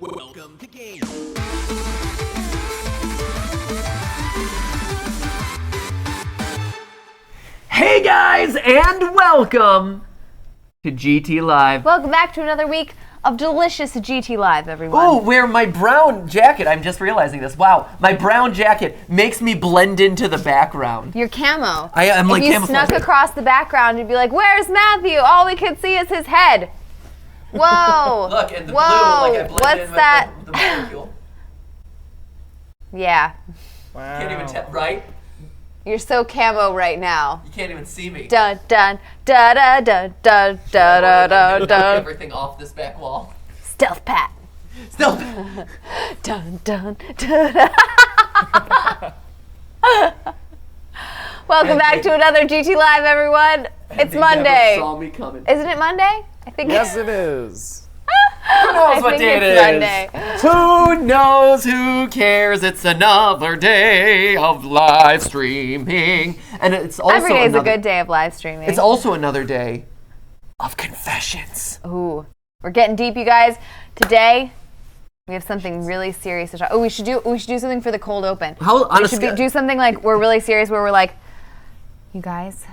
Welcome to Game. Hey guys, and welcome to GTLive. Welcome back to another week of delicious GTLive, everyone. Oh, where my brown jacket, I'm just realizing this. Wow, my brown jacket makes me blend into the background. Your camo. I'm like if you camouflage. snuck across the background, you'd be like, "Where's Matthew? All we could see is his head." Whoa. Look, and the Whoa. blue, like I blend What's in with that? the molecule. Yeah. Wow. Can't even tell, right? You're so camo right now. You can't even see me. Dun dun da da da da da da da Knock da. everything off this back wall. Stealth pat. Still. Dun dun da. Welcome back to another GTLive, everyone. It's They Monday. Never saw me coming. Isn't it Monday? I think. Yes, it is. Who knows what think day it it's is? Monday. Who knows? Who cares? It's another day of live streaming, and it's also Every day is a another, good day of live streaming. It's also another day of confessions. Ooh, we're getting deep, you guys. Today, we have something really serious to talk. Oh, we should do something for the cold open. How on We a should scale? do something like we're really serious, where we're like, you guys,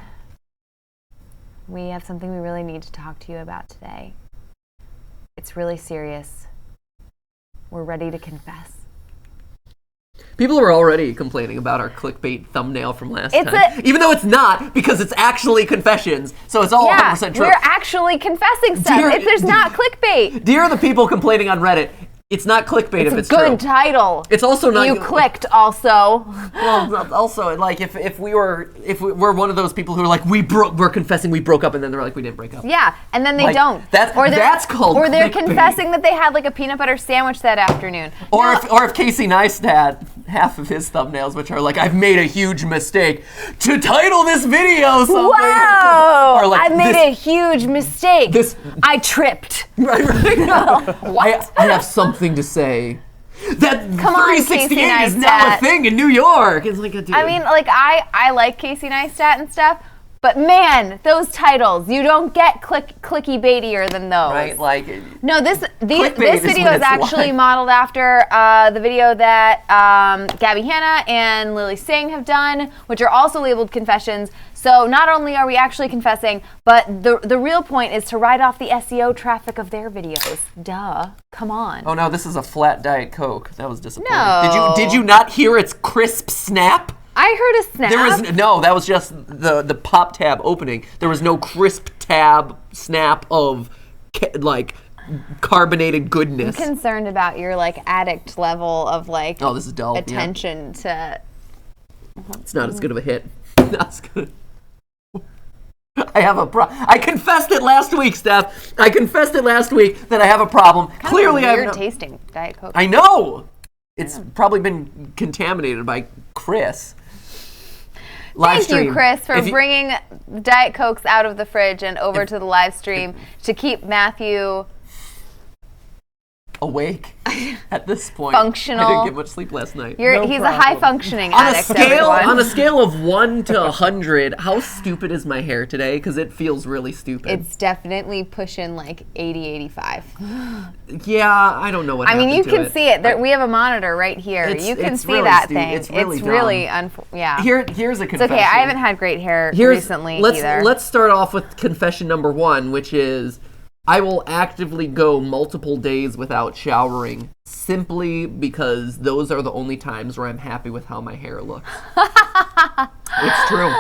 we have something we really need to talk to you about today. It's really serious. We're ready to confess. People are already complaining about our clickbait thumbnail from last It's time, even though it's not, because it's actually confessions. So it's all 100% true. we're actually confessing stuff. Dear- If there's not clickbait, Dear the people complaining on Reddit, it's not clickbait if it's good true. title. It's also not. You clicked also. Well, also, like if we're one of those people who are like we're confessing we broke up, and then they're like we didn't break up. Yeah, and then they Like, don't. that's called Or they're clickbait. confessing that they had like a peanut butter sandwich that afternoon. Or No, if Casey Neistat, half of his thumbnails, which are like I've made a huge mistake to title this video something. wow! Or like I made a huge mistake. I tripped. Right. What? I have something to say. That Come on, 368 Casey is now a Neistat. thing in New York. It's like a dude. I mean, like I like Casey Neistat and stuff, but man, those titles, you don't get clicky baitier than those. right? Like No, this Clickbait is video when is it's actually live. modeled after the video that Gabby Hanna and Lily Singh have done, which are also labeled confessions. So not only are we actually confessing, but the real point is to write off the SEO traffic of their videos. Duh. Come on. oh no, this is a flat Diet Coke. That was disappointing. No. Did you not hear its crisp snap? I heard a snap. There was no. That was just the pop tab opening. There was no crisp tab snap of like carbonated goodness. I'm concerned about your like addict level of like Oh, this is dull. Yeah. attention to. It's not as good of a hit. Not as good. I have a I confessed it last week, Steph. I confessed it last week that I have a problem. Clearly, I weird have. tasting Diet Coke. I know. It's probably been contaminated by Chris. Thank you, Chris, for If you- bringing Diet Cokes out of the fridge and over to the live stream to keep Matthew awake at this point. Functional. I didn't get much sleep last night. he's a problem. high functioning On a addict. scale, everyone. on a scale of 1 to 100, how stupid is my hair today? Because it feels really stupid. It's definitely pushing like 80, 85. Yeah, I don't know what. I mean, you happened to can see it. We have a monitor right here. You can it's see really that stu- thing. it's really yeah. Here's a It's confession. okay. I haven't had great hair recently either. Let's start off with confession number 1, which is I will actively go multiple days without showering simply because those are the only times where I'm happy with how my hair looks. It's true.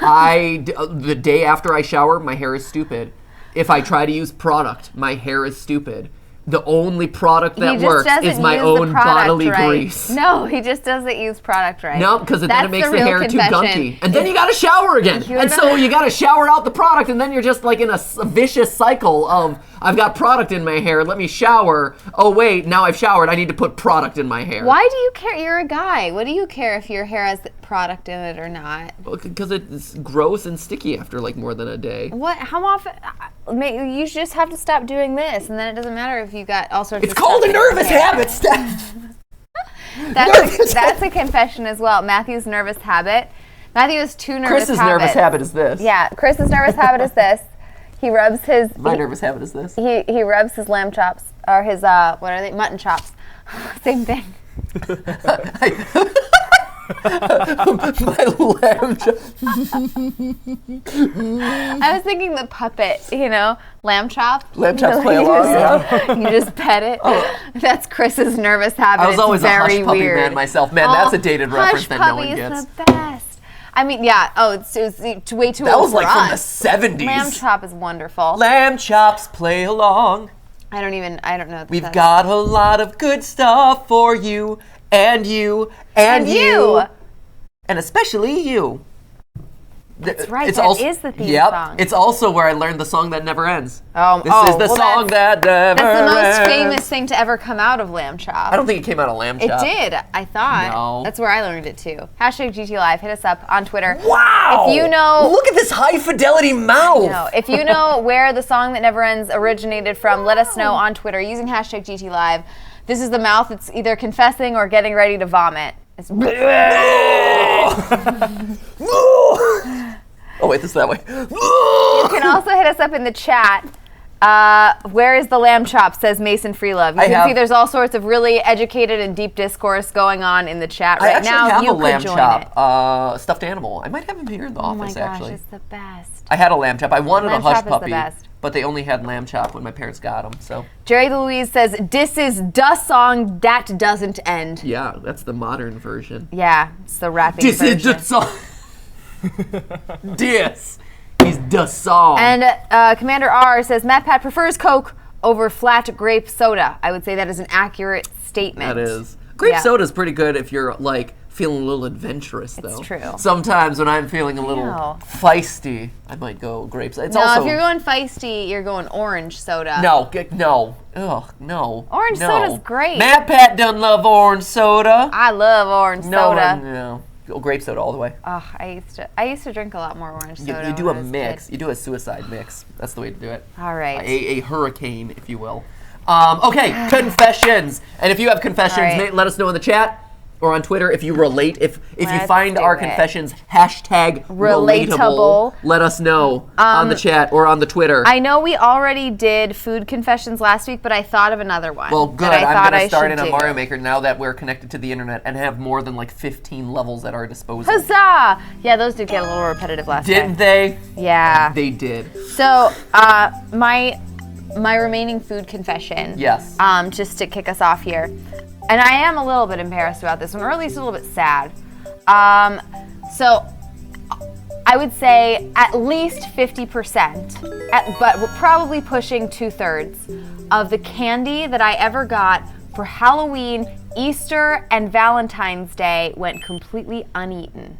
The day after I shower, my hair is stupid. If I try to use product, my hair is stupid. The only product that works is my own bodily grease. No, he just doesn't use product right. No, because then That's it makes the real hair too confession. gunky. And then you gotta shower again. You're And not- so you gotta shower out the product, and then you're just like in a vicious cycle of, I've got product in my hair, let me shower. Oh wait, now I've showered, I need to put product in my hair. Why do you care? You're a guy. What do you care if your hair has product in it or not? Because it's gross and sticky after like more than a day. What? How often? You just have to stop doing this, and then it doesn't matter if you got all sorts It's of called stuff a in your nervous hair. habit, Steph. That's a confession as well. Matthew's nervous habit. Matthew has two nervous Chris's habits. nervous habit is this. Yeah, Chris's nervous habit is this. He rubs his My nervous habit is this. he rubs his lamb chops or his what are they? Mutton chops. Same thing. My lamb chop. I was thinking the puppet, lamb chop. Lamb chops play along. You just pet it. That's Chris's nervous habit. I was always it's a very Hush Puppy weird. man myself. Man, that's a dated reference that no one Hush gets. Puppy is the best. I mean, yeah. Oh, it's way too That old was like for from the us. 70s. Lamb chop is wonderful. Lamb chops play along. I don't know. We've got a lot of good stuff for you and you and you. And especially you. That's right. It's That is the theme song. It's also where I learned the song that never ends. This is the song that never ends. That's the most famous thing to ever come out of Lamb Chop. I don't think it came out of Lamb Chop. It did, I thought. No. That's where I learned it too. Hashtag GTLive. Hit us up on Twitter. Wow! If you know... Look at this high fidelity mouth! If you know where the song that never ends originated from, let us know on Twitter using hashtag GTLive. This is the mouth that's either confessing or getting ready to vomit. It's Oh wait, this is that way. You can also hit us up in the chat. Where is the lamb chop, says Mason Freelove. You can see there's all sorts of really educated and deep discourse going on in the chat right now. I actually have you a lamb could join chop, stuffed animal. I might have him here in the office, Oh my gosh, actually. it's the best. I had a lamb chop. I wanted Lamb a Hush chop is the Puppy, best. but they only had lamb chop when my parents got them, so. Jerry Louise says, "This is the song that doesn't end." Yeah, that's the modern version. Yeah, it's the rapping This version. is the song. This is the song. And Commander R says, Matt Pat prefers Coke over flat grape soda. I would say that is an accurate statement. That is. Grape soda's pretty good if you're, like, feeling a little adventurous, though. It's true. Sometimes when I'm feeling a little feisty, I might go grapes. It's no, also, if you're going feisty, you're going orange soda. No. Ugh, no. Orange soda's great. Matt Pat doesn't love orange soda. I love orange soda. No. Grape soda all the way. Oh, I used to drink a lot more orange soda. You do when a I was a mix. kid. You do a suicide mix. That's the way to do it. All right. A hurricane, if you will. Okay, confessions. And if you have confessions, Right. let us know in the chat or on Twitter if you relate. If you Let's find do our it. confessions hashtag Relatable. let us know on the chat or on the Twitter. I know we already did food confessions last week, but I thought of another one. Well, good. that I I'm thought going to I start should in a do. Mario Maker now that we're connected to the internet and have more than like 15 levels at our disposal. Huzzah! Yeah, those did get a little repetitive last Didn't time. they? Yeah. They did. So, my remaining food confession. Yes. Just to kick us off here, and I am a little bit embarrassed about this one, or at least a little bit sad. So, I would say at least 50%, but we're probably pushing 2/3 of the candy that I ever got for Halloween, Easter, and Valentine's Day went completely uneaten.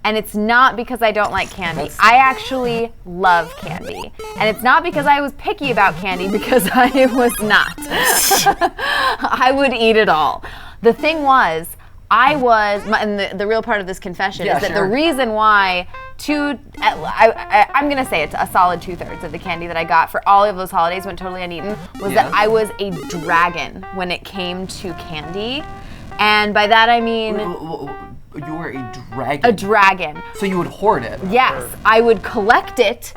And it's not because I don't like candy. I actually love candy. And it's not because I was picky about candy, because I was not. I would eat it all. The thing was, and the real part of this confession is that the reason why I'm going to say it's a solid 2/3 of the candy that I got for all of those holidays went totally uneaten, was that I was a dragon when it came to candy. And by that I mean... You were a dragon. A dragon. So you would hoard it. Yes, I would collect it.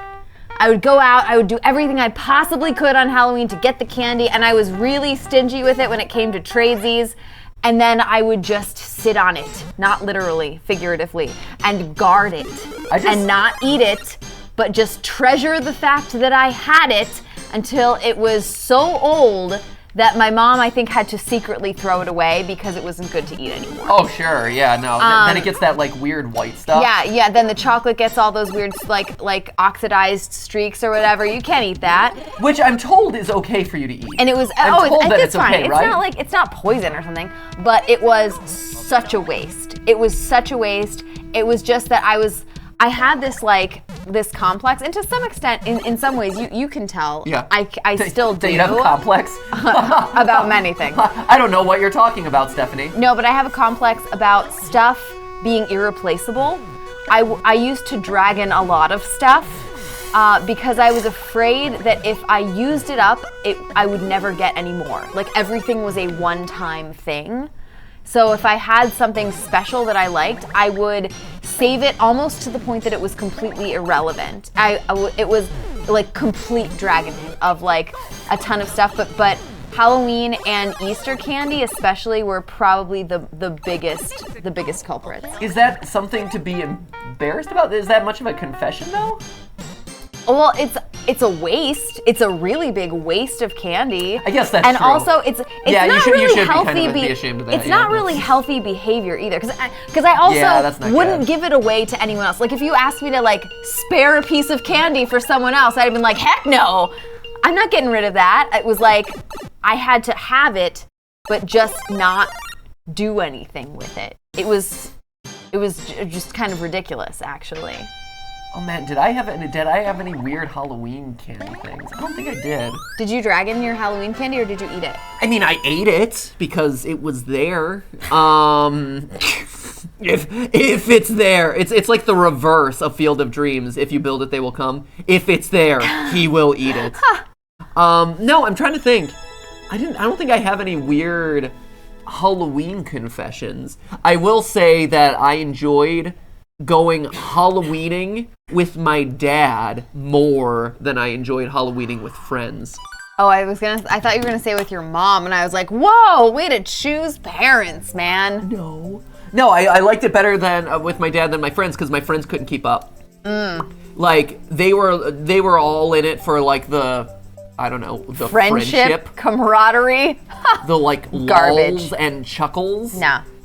I would go out, I would do everything I possibly could on Halloween to get the candy, and I was really stingy with it when it came to tradesies. And then I would just sit on it, not literally, figuratively, and guard it. And not eat it, but just treasure the fact that I had it until it was so old that my mom, I think, had to secretly throw it away because it wasn't good to eat anymore. Oh, sure, yeah, no. Then it gets that, like, weird white stuff. Yeah, then the chocolate gets all those weird, like oxidized streaks or whatever. You can't eat that. Which I'm told is okay for you to eat. And it was, it's fine. Okay, right? It's not poison or something, but it was such a waste. It was such a waste. It was just that I had this complex, and to some extent, in some ways, you can tell. Yeah. I still do. You have a complex? About many things. I don't know what you're talking about, Stephanie. No, but I have a complex about stuff being irreplaceable. I used to dragon a lot of stuff because I was afraid that if I used it up, I would never get any more. Like, everything was a one-time thing. So if I had something special that I liked, I would save it almost to the point that it was completely irrelevant. It was like complete dragon of like a ton of stuff, but Halloween and Easter candy especially were probably the biggest culprits. Is that something to be embarrassed about? Is that much of a confession though? Well, it's a waste. It's a really big waste of candy. I guess that's and true. And also, it's yeah, not you really should healthy. Be kind of ashamed of that. It's not really healthy behavior either, because I also wouldn't give it away to anyone else. Like if you asked me to like spare a piece of candy for someone else, I'd have been like, heck no, I'm not getting rid of that. It was like I had to have it, but just not do anything with it. It was just kind of ridiculous, actually. Oh man, did I have any weird Halloween candy things? I don't think I did. Did you drag in your Halloween candy or did you eat it? I mean, I ate it because it was there. If it's there, it's like the reverse of Field of Dreams. If you build it, they will come. If it's there, he will eat it. No, I'm trying to think. I don't think I have any weird Halloween confessions. I will say that I enjoyed going Halloweening with my dad more than I enjoyed Halloweening with friends. Oh, I thought you were gonna say with your mom, and I was like, whoa, way to choose parents, man. No, I liked it better than with my dad than my friends because my friends couldn't keep up. Like they were all in it for like the, I don't know, the friendship camaraderie. The like garbage lulls and chuckles.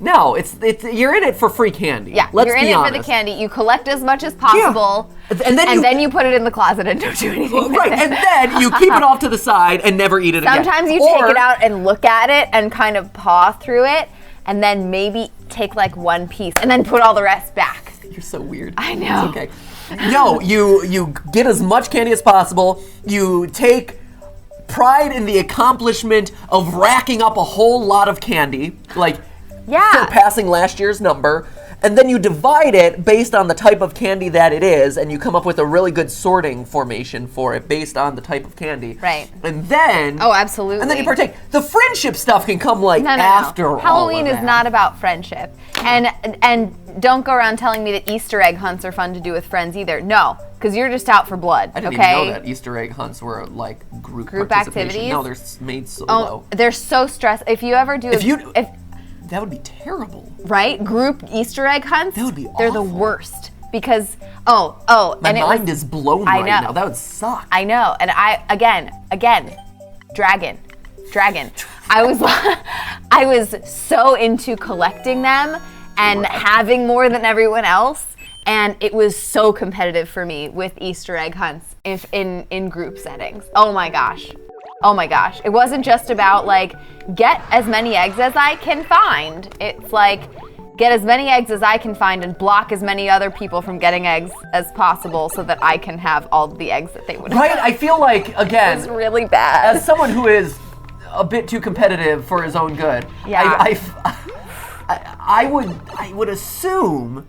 No, it's you're in it for free candy. Yeah, Let's you're in be it honest. for the candy. You collect as much as possible, and then you put it in the closet and don't do anything with right, it. and then you keep it off to the side and never eat it again. Sometimes you take it out and look at it and kind of paw through it, and then maybe take like one piece and then put all the rest back. You're so weird. I know. It's okay. No, you get as much candy as possible. You take pride in the accomplishment of racking up a whole lot of candy, like surpassing last year's number, and then you divide it based on the type of candy that it is, and you come up with a really good sorting formation for it based on the type of candy. Right. And then absolutely. And then you partake. The friendship stuff can come after all of Halloween that. is not about friendship. And don't go around telling me that Easter egg hunts are fun to do with friends either. No, because you're just out for blood. I didn't okay? even know that Easter egg hunts were like group participation. Activities. No, they're made solo. Oh, they're so stressed. If you ever do that would be terrible. Right? Group Easter egg hunts? That would be They're awful. the worst. Because, My mind is blown right now. That would suck. I know. And again, dragon. I was so into collecting them and having more than everyone else. And it was so competitive for me with Easter egg hunts in group settings. Oh my gosh. It wasn't just about like, get as many eggs as I can find. It's like, get as many eggs as I can find and block as many other people from getting eggs as possible so that I can have all the eggs that they would have. Right? I feel like, again, It's really bad. as someone who is a bit too competitive for his own good, I would assume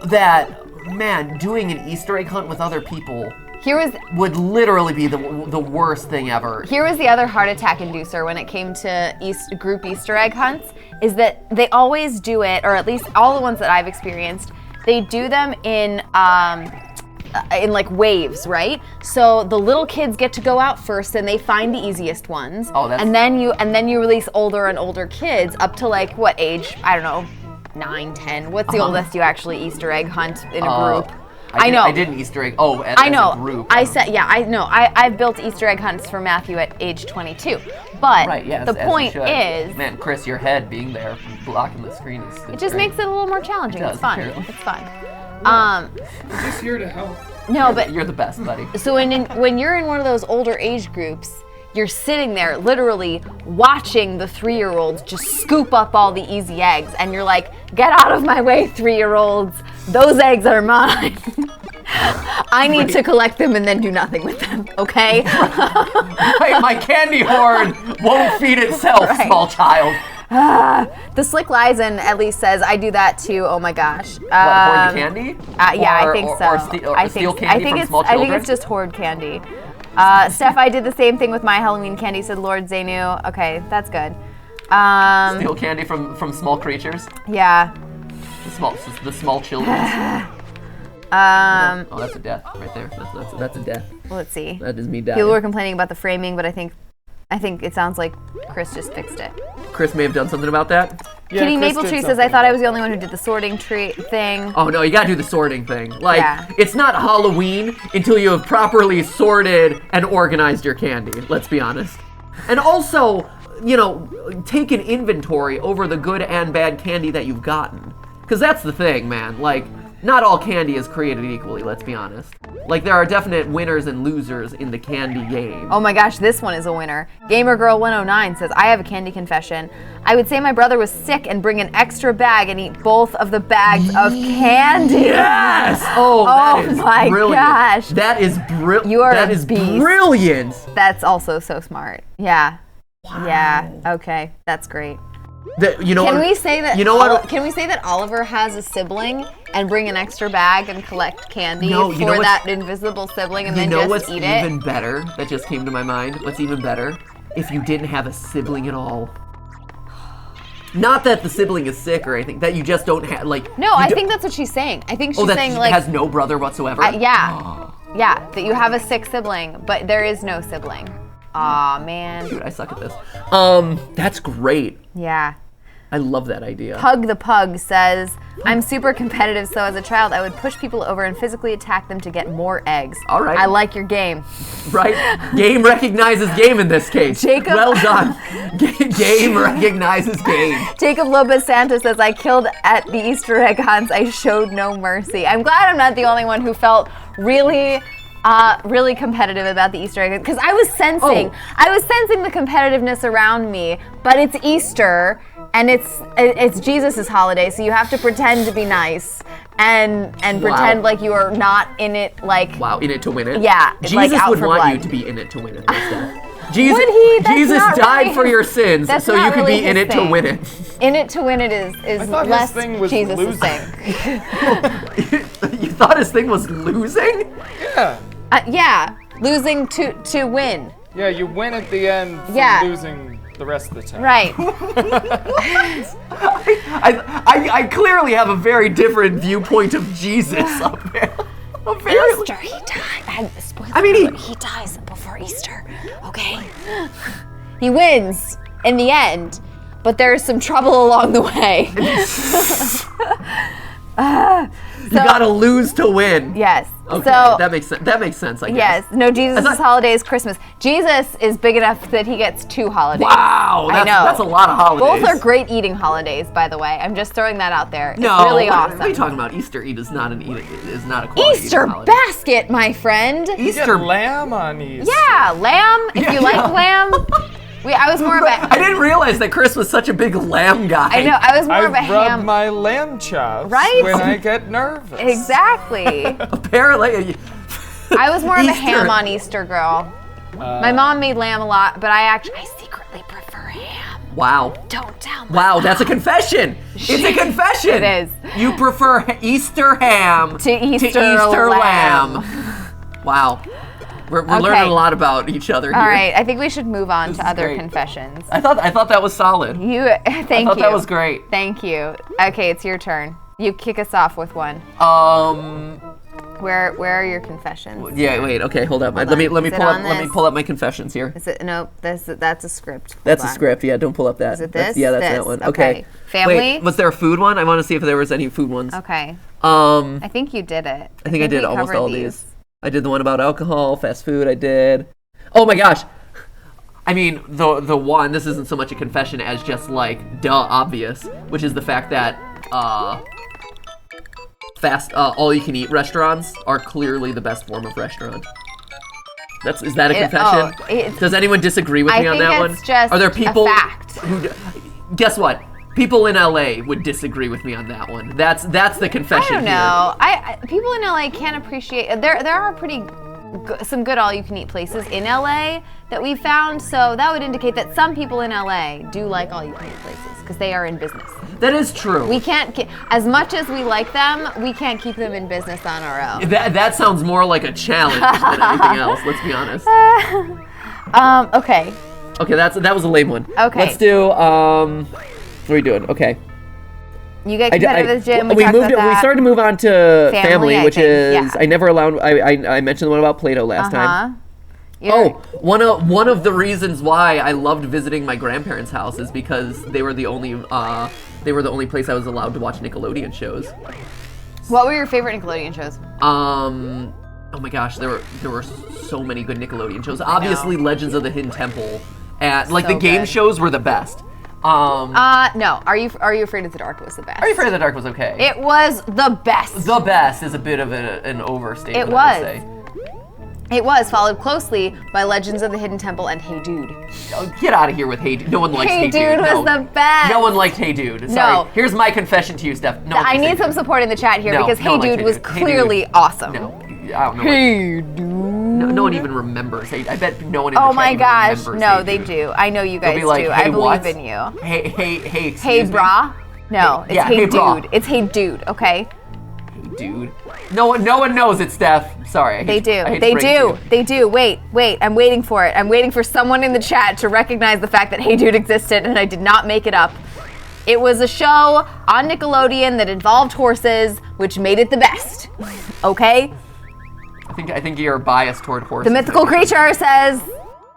that, man, doing an Easter egg hunt with other people would literally be the worst thing ever. Here was the other heart attack inducer when it came to group Easter egg hunts, is that they always do it, or at least all the ones that I've experienced, they do them in like waves, right? So the little kids get to go out first and they find the easiest ones. And then you release older and older kids up to like what age? I don't know, 9, 10. What's the oldest you actually Easter egg hunt in a group? I know. I did an Easter egg. As a group. I know. I've built Easter egg hunts for Matthew at age 22. But the point is, man, Chris, your head being there blocking the screen is it just makes it a little more challenging. It's fun. It's fun. I'm just here to help. No, but you're the best, buddy. So when you're in one of those older age groups, you're sitting there literally watching the 3-year-olds just scoop up all the easy eggs, and you're like, get out of my way, 3-year-olds. Those eggs are mine. I need to collect them and then do nothing with them, okay? Right, my candy horn won't feed itself, small child. The Slick Lizen at least says I do that too. Oh my gosh. What, hoard the candy? Yeah, I think so. Or steal candy from small children? I think it's just hoard candy. Steph, I did the same thing with my Halloween candy, said Lord Zainu. Okay, that's good. Steal candy from small creatures? Yeah. The small children. Oh, that's a death right there. That's a death. Let's see. That is me dying. People were complaining about the framing, but I think it sounds like Chris just fixed it. Chris may have done something about that. Yeah, Kitty Chris Maple did Tree says, something I thought I about was the only one who did the sorting tree thing. Oh no, you gotta do the sorting thing. Like, Yeah. it's not Halloween until you have properly sorted and organized your candy, let's be honest. And also, take an inventory over the good and bad candy that you've gotten. Because that's the thing, man. Like, not all candy is created equally, let's be honest. Like, there are definite winners and losers in the candy game. Oh my gosh, this one is a winner. GamerGirl109 says, I have a candy confession. I would say my brother was sick and bring an extra bag and eat both of the bags of candy. Yes! Oh, that is my brilliant. gosh. That is brilliant. You are That a is beast. brilliant. That's also so smart. Yeah. Wow. Yeah. Okay. That's great. Can we say that? You know what? Can we say that Oliver has a sibling and bring an extra bag and collect candy No, for that invisible sibling and then just what's eat even it? better? That just came to my mind. What's even better? If you didn't have a sibling at all. Not that the sibling is sick or anything. That you just don't have No, I think that's what she's saying. I think she's that saying she like has no brother whatsoever. yeah, yeah, that you have a sick sibling, but there is no sibling. Aw, man. Dude, I suck at this. That's great. Yeah. I love that idea. Pug the Pug says, I'm super competitive, so as a child, I would push people over and physically attack them to get more eggs. All right. I like your game. Right? Game recognizes game in this case. Jacob- Well done. Game recognizes game. Jacob Lopez Santos says, I killed at the Easter egg hunts. I showed no mercy. I'm glad I'm not the only one who felt really competitive about the Easter egg, because I was sensing the competitiveness around me, but it's Easter and it's Jesus' holiday, so you have to pretend to be nice and pretend like you are not in it like in it to win it. Yeah, Jesus like out would for want blood. you to be in it to win it. Jesus, Would he? That's Jesus not died really for your sins, that's so not you could really be in his it to thing. win it. In it to win it is thought his less thing was Jesus' losing. thing. You thought his thing was losing? Yeah. Yeah, losing to win. Yeah, you win at the end for Yeah. losing the rest of the time. Right. I clearly have a very different viewpoint of Jesus up there. Easter, he died. He dies before Easter. Okay. He wins in the end, but there's some trouble along the way. You gotta lose to win. Yes. Okay, So that makes sense. That makes sense, I guess. yes, no, Jesus' thought- holiday is Christmas. Jesus is big enough that he gets 2 holidays. Wow, I know. that's a lot of holidays. Both are great eating holidays, by the way. I'm just throwing that out there. No, It's really what awesome. are you talking about? Easter Eat is not a quality Easter eating holiday. basket, my friend. You get Easter. lamb on Easter. Yeah, lamb. If Yeah, you like yeah. lamb. I was more of I a. didn't realize that Chris was such a big lamb guy. I know. I was more I of a rub ham. my lamb chops Right? when I get nervous. Exactly. Apparently. I was more of a Easter. ham on Easter girl. My mom made lamb a lot, but I secretly prefer ham. Wow. Don't tell me. Wow, that's a confession. It's a confession. It is. You prefer Easter ham To Easter lamb. Wow. We're Okay. learning a lot about each other here. All right, I think we should move on This to is other great. confessions. I thought that was solid. Thank you. I thought that was great. Thank you. Okay, it's your turn. You kick us off with one. Where are your confessions? Yeah, wait, okay, hold up. Let on. me Is it pull up on let me this? pull up my confessions here. Is it nope? That's a script. Hold That's a on. script. Yeah, don't pull up that. Is it That's- this? Yeah, that's This. that one. Okay. Okay. Family? Wait, was there a food one? I want to see if there was any food ones. Okay. I I think you did it. think I did we almost covered all of these. I did the one about alcohol, fast food. I did. Oh my gosh. I mean, the one. This isn't so much a confession as just like obvious, which is the fact that all you can eat restaurants are clearly the best form of restaurant. Is that a confession? Does anyone disagree with me on that one? it's just Are there a people fact. who guess what? People in LA would disagree with me on that one. That's the I confession don't here. know. I people in LA can't appreciate. There are some good all-you-can-eat places in LA that we found. So that would indicate that some people in LA do like all-you-can-eat places because they are in business. That is true. We can't, as much as we like them, we can't keep them in business on our own. That sounds more like a challenge than anything else. Let's be honest. Okay. Okay, that was a lame one. Okay. Let's do what are we doing? Okay. You get competitive at the gym. We started to move on to family, I which think, is yeah. I never allowed. I mentioned the one about Play-Doh last time. One of the reasons why I loved visiting my grandparents' house is because they were the only place I was allowed to watch Nickelodeon shows. What were your favorite Nickelodeon shows? Oh my gosh, there were so many good Nickelodeon shows. Obviously, Legends of the Hidden Temple, and So the game good. shows were the best. No. Are you Afraid of the Dark was the best? Are You Afraid of the Dark was okay. It was the best. The best is a bit of an overstatement. It I would was. say. It was followed closely by Legends of the Hidden Temple and Hey Dude. Oh, get out of here with Hey Dude. No one likes Hey Dude. Hey Dude was the best. No one liked Hey Dude. Sorry. No. Here's my confession to you, Steph. No one I likes Hey need some Dude. support in the chat here No, because no Hey one likes Dude was Hey Dude. clearly awesome. No, I don't know. Hey Dude. No one even remembers Hey. I bet no one in the Oh chat my even gosh. remembers No, Hey they Dude. do. I know you They'll guys be like, do. hey, I believe what? in you. Hey, excuse Hey me? brah? No, it's Yeah, Hey hey, brah. Dude. It's Hey Dude, okay? Hey, dude. No one knows it, Steph. Sorry. I They hate do. to They break it to do. you. They do. Wait. I'm waiting for it. I'm waiting for someone in the chat to recognize the fact that Hey Dude existed and I did not make it up. It was a show on Nickelodeon that involved horses, which made it the best. Okay? I think you're biased toward horses. The mythical creature says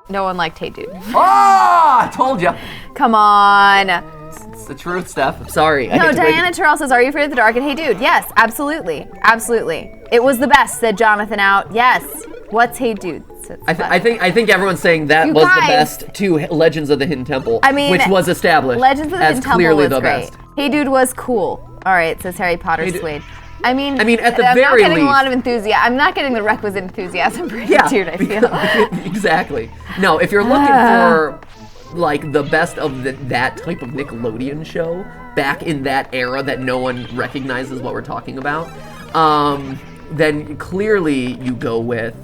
no one liked Hey Dude. Ah, I told you. Come on. It's the truth, Steph. I'm sorry. I No, hate to break Diana it. Terrell says, "Are you afraid of the dark?" And Hey Dude, yes, absolutely, absolutely. It was the best," said Jonathan Out. Yes. What's Hey Dude? I think everyone's saying that You was guys- the best to Legends of the Hidden Temple, I mean, which was established Legends of the as Hidden Temple clearly was the great. best. Hey Dude was cool. All right, says Harry Potter Hey Dude- Suede. I mean, at the I'm very not getting a lot least- of enthusiasm. I'm not getting the requisite enthusiasm for Hey Yeah, Dude, I feel. exactly. No, if you're looking for like the best of that type of Nickelodeon show back in that era that no one recognizes what we're talking about, then clearly you go with.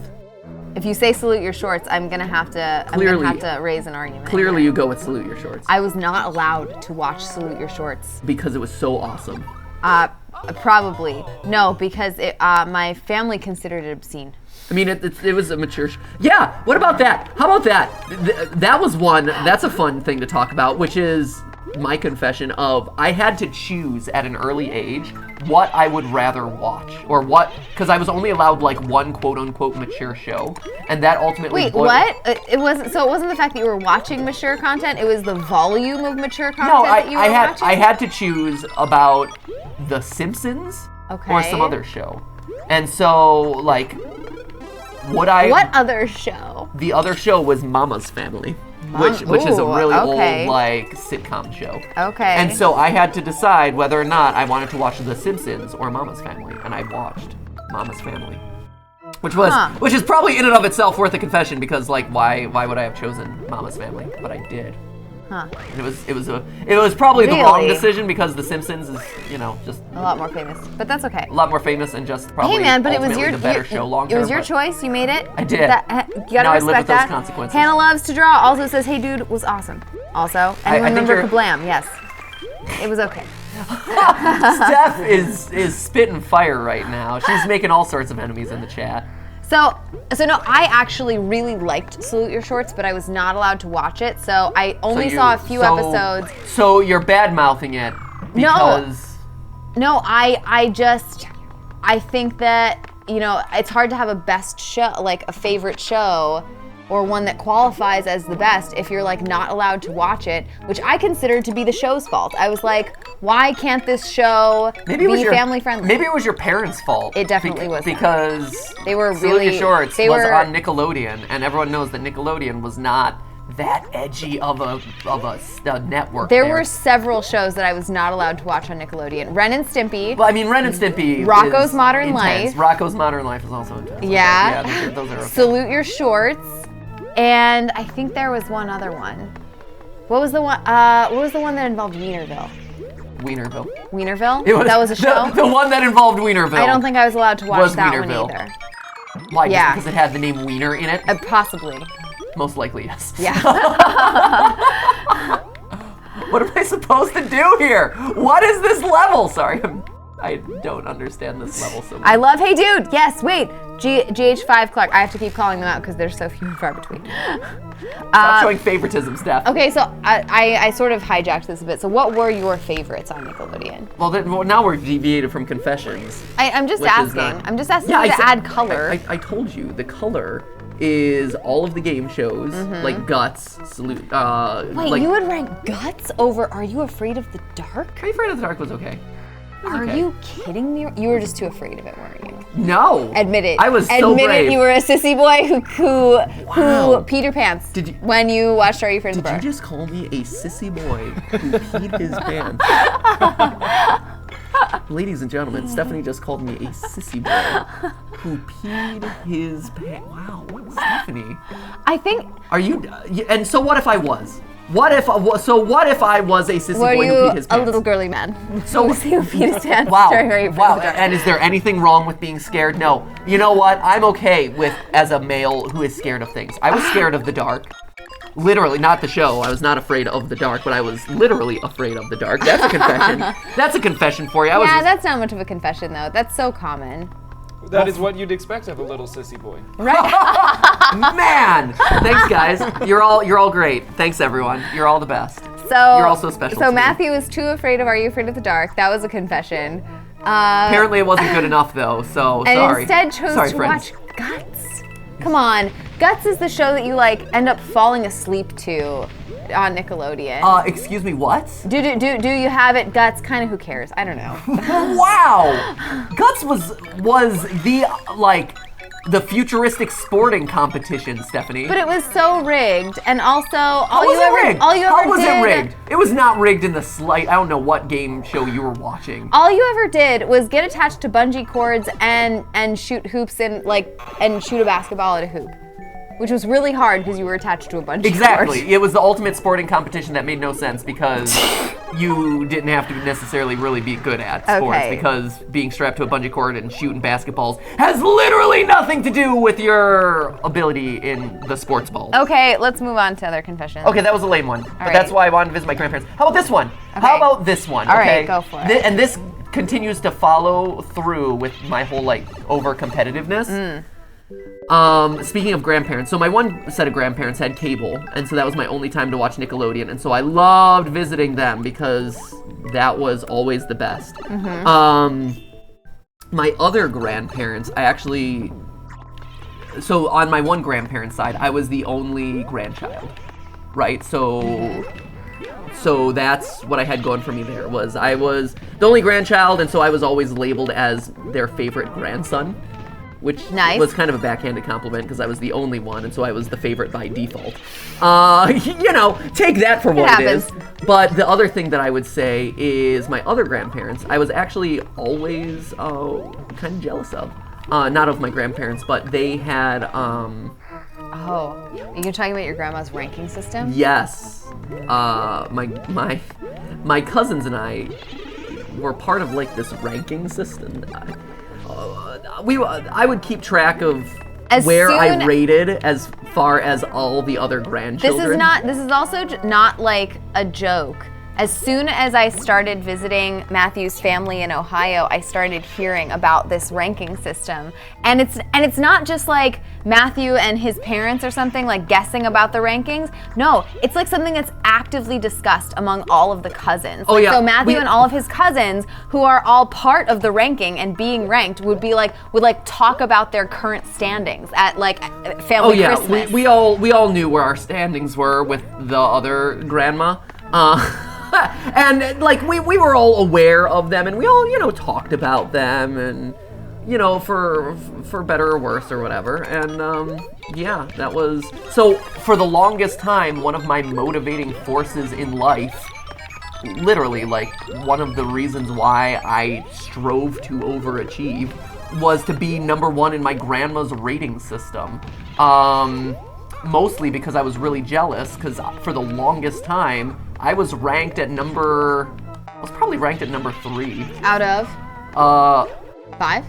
If you say Salute Your Shorts, I'm gonna have to raise an argument. Clearly, you go with Salute Your Shorts I was not allowed to watch Salute Your Shorts. because it was so awesome. Probably no, because my family considered it obscene. I mean, it was a mature. Yeah. What about that? How about that? That was one. That's a fun thing to talk about, which is my confession of I had to choose at an early age what I would rather watch or what, because I was only allowed like one quote unquote mature show, and that ultimately. Wait, what? It wasn't the fact that you were watching mature content. It was the volume of mature content that you were watching. I had to choose about The Simpsons or some Okay. other show, and so like. What other show? The other show was Mama's Family, which is a really okay. old like sitcom show. Okay. And so I had to decide whether or not I wanted to watch The Simpsons or Mama's Family, and I watched Mama's Family, which is probably in and of itself worth a confession because like why would I have chosen Mama's Family? But I did. Huh. And it was probably the wrong Really? decision because The Simpsons is just A lot more famous, but that's okay. a lot more famous and just probably Hey man, but it was ultimately your the better show long It was term, your but- choice. You made it. I did. You gotta Now I respect live with those that. consequences. Hannah loves to draw. Also says, "Hey Dude" was awesome. Also, and I think remember you're- Kablam? Yes, it was okay. Steph is spitting fire right now. She's making all sorts of enemies in the chat. So no, I actually really liked Salute Your Shorts, but I was not allowed to watch it, so I only saw a few episodes. So you're bad mouthing it because No, I think that, it's hard to have a best show, like a favorite show, or one that qualifies as the best if you're like not allowed to watch it, which I considered to be the show's fault. I was like, why can't this show maybe it was be family friendly? Maybe it was your parents' fault. It definitely was that. because They were Salute really- Your Shorts they was were- on Nickelodeon, and everyone knows that Nickelodeon was not that edgy of a network. There were several shows that I was not allowed to watch on Nickelodeon. Ren and Stimpy. Well, I mean, Ren and Stimpy. Rocco's is Modern intense. Life. Rocco's Modern Life is also intense. Yeah. Yeah, those are okay. Salute Your Shorts, and I think there was one other one. What was the one? What was the one that involved Wienerville? Wienerville. Wienerville? It That was a show? The one that involved Wienerville. I don't think I was allowed to watch was that Wienerville. one either. Why? Yeah. Just because it had the name Wiener in it? Possibly. Most likely, yes. Yeah. What am I supposed to do here? What is this level? Sorry, I don't understand this level so much. I love Hey Dude. Yes, wait. GH5 Clark. I have to keep calling them out because there's so few and far between. Stop showing favoritism, Steph. Okay, so I sort of hijacked this a bit. So what were your favorites on Nickelodeon? Well, now we're deviated from confessions. I'm just asking. I'm just asking you to add color. I told you the color is all of the game shows like Guts, Salute. Wait, you would rank Guts over Are You Afraid of the Dark? Are You Afraid of the Dark was okay. Are you kidding me? You were just too afraid of it, weren't you? No. Admit it. I was so brave. Admit it. You were a sissy boy who peed your pants when you watched Are You Afraid of the Dark. Did you just call me a sissy boy who peed his pants? Ladies and gentlemen, Stephanie just called me a sissy boy who peed his pants. Wow, Stephanie. I think. Are you? And so what if I was? What if I was a sissy boy who peed his pants? A little girly man? So who peed his pants? Wow. During Are You Afraid Wow. of the Dark? And is there anything wrong with being scared? No. You know what? I'm okay with as a male who is scared of things. I was scared of the dark. Literally, not the show. I was not afraid of the dark, but I was literally afraid of the dark. That's a confession. That's a confession for you. That's not much of a confession, though. That's so common. That is what you'd expect of a little sissy boy. Man! Thanks, guys. You're all great. Thanks, everyone. You're all the best. So you're also special. So to Matthew was too afraid of Are You Afraid of the Dark? That was a confession. Apparently, it wasn't good enough, though. So and sorry. Instead chose to watch Guts. Come on, Guts is the show that you end up falling asleep to on Nickelodeon. Excuse me, what? Do you have it? Guts, kind of who cares? I don't know. Wow! Guts was the futuristic sporting competition, Stephanie. But it was so rigged, and also How was it rigged? It was not rigged in the slight. I don't know what game show you were watching. All you ever did was get attached to bungee cords and shoot hoops and shoot a basketball at a hoop. Which was really hard because you were attached to a bungee cord. Exactly. It was the ultimate sporting competition that made no sense because you didn't have to necessarily really be good at sports because being strapped to a bungee cord and shooting basketballs has literally nothing to do with your ability in the sports ball. Okay, let's move on to other confessions. Okay, that was a lame one. But that's why I wanted to visit my grandparents. How about this one? Okay. How about this one? All right, go for it. And this continues to follow through with my whole over competitiveness. Speaking of grandparents, so my one set of grandparents had cable, and so that was my only time to watch Nickelodeon, and so I loved visiting them because that was always the best. My other grandparents, so on my one grandparent's side, I was the only grandchild, right? So that's what I had going for me there, was I was the only grandchild, and so I was always labeled as their favorite grandson. Which was kind of a backhanded compliment because I was the only one, and so I was the favorite by default. Take that for what it is. But the other thing that I would say is my other grandparents, I was actually always kind of jealous of. Not of my grandparents, but they had... you're talking about your grandma's ranking system? Yes. My cousins and I were part of this ranking system. I would keep track of where I rated as far as all the other grandchildren. This is also not a joke. As soon as I started visiting Matthew's family in Ohio, I started hearing about this ranking system. And it's not just Matthew and his parents or something guessing about the rankings. No, it's something that's actively discussed among all of the cousins. So Matthew and all of his cousins, who are all part of the ranking and being ranked, would talk about their current standings at family Christmas. We all knew where our standings were with the other grandma. And we were all aware of them, and we all talked about them, and for better or worse or whatever. And that was so. For the longest time, one of my motivating forces in life, literally one of the reasons why I strove to overachieve, was to be number one in my grandma's rating system. Mostly because I was really jealous, because for the longest time, I was probably ranked at number 3. Out of? 5?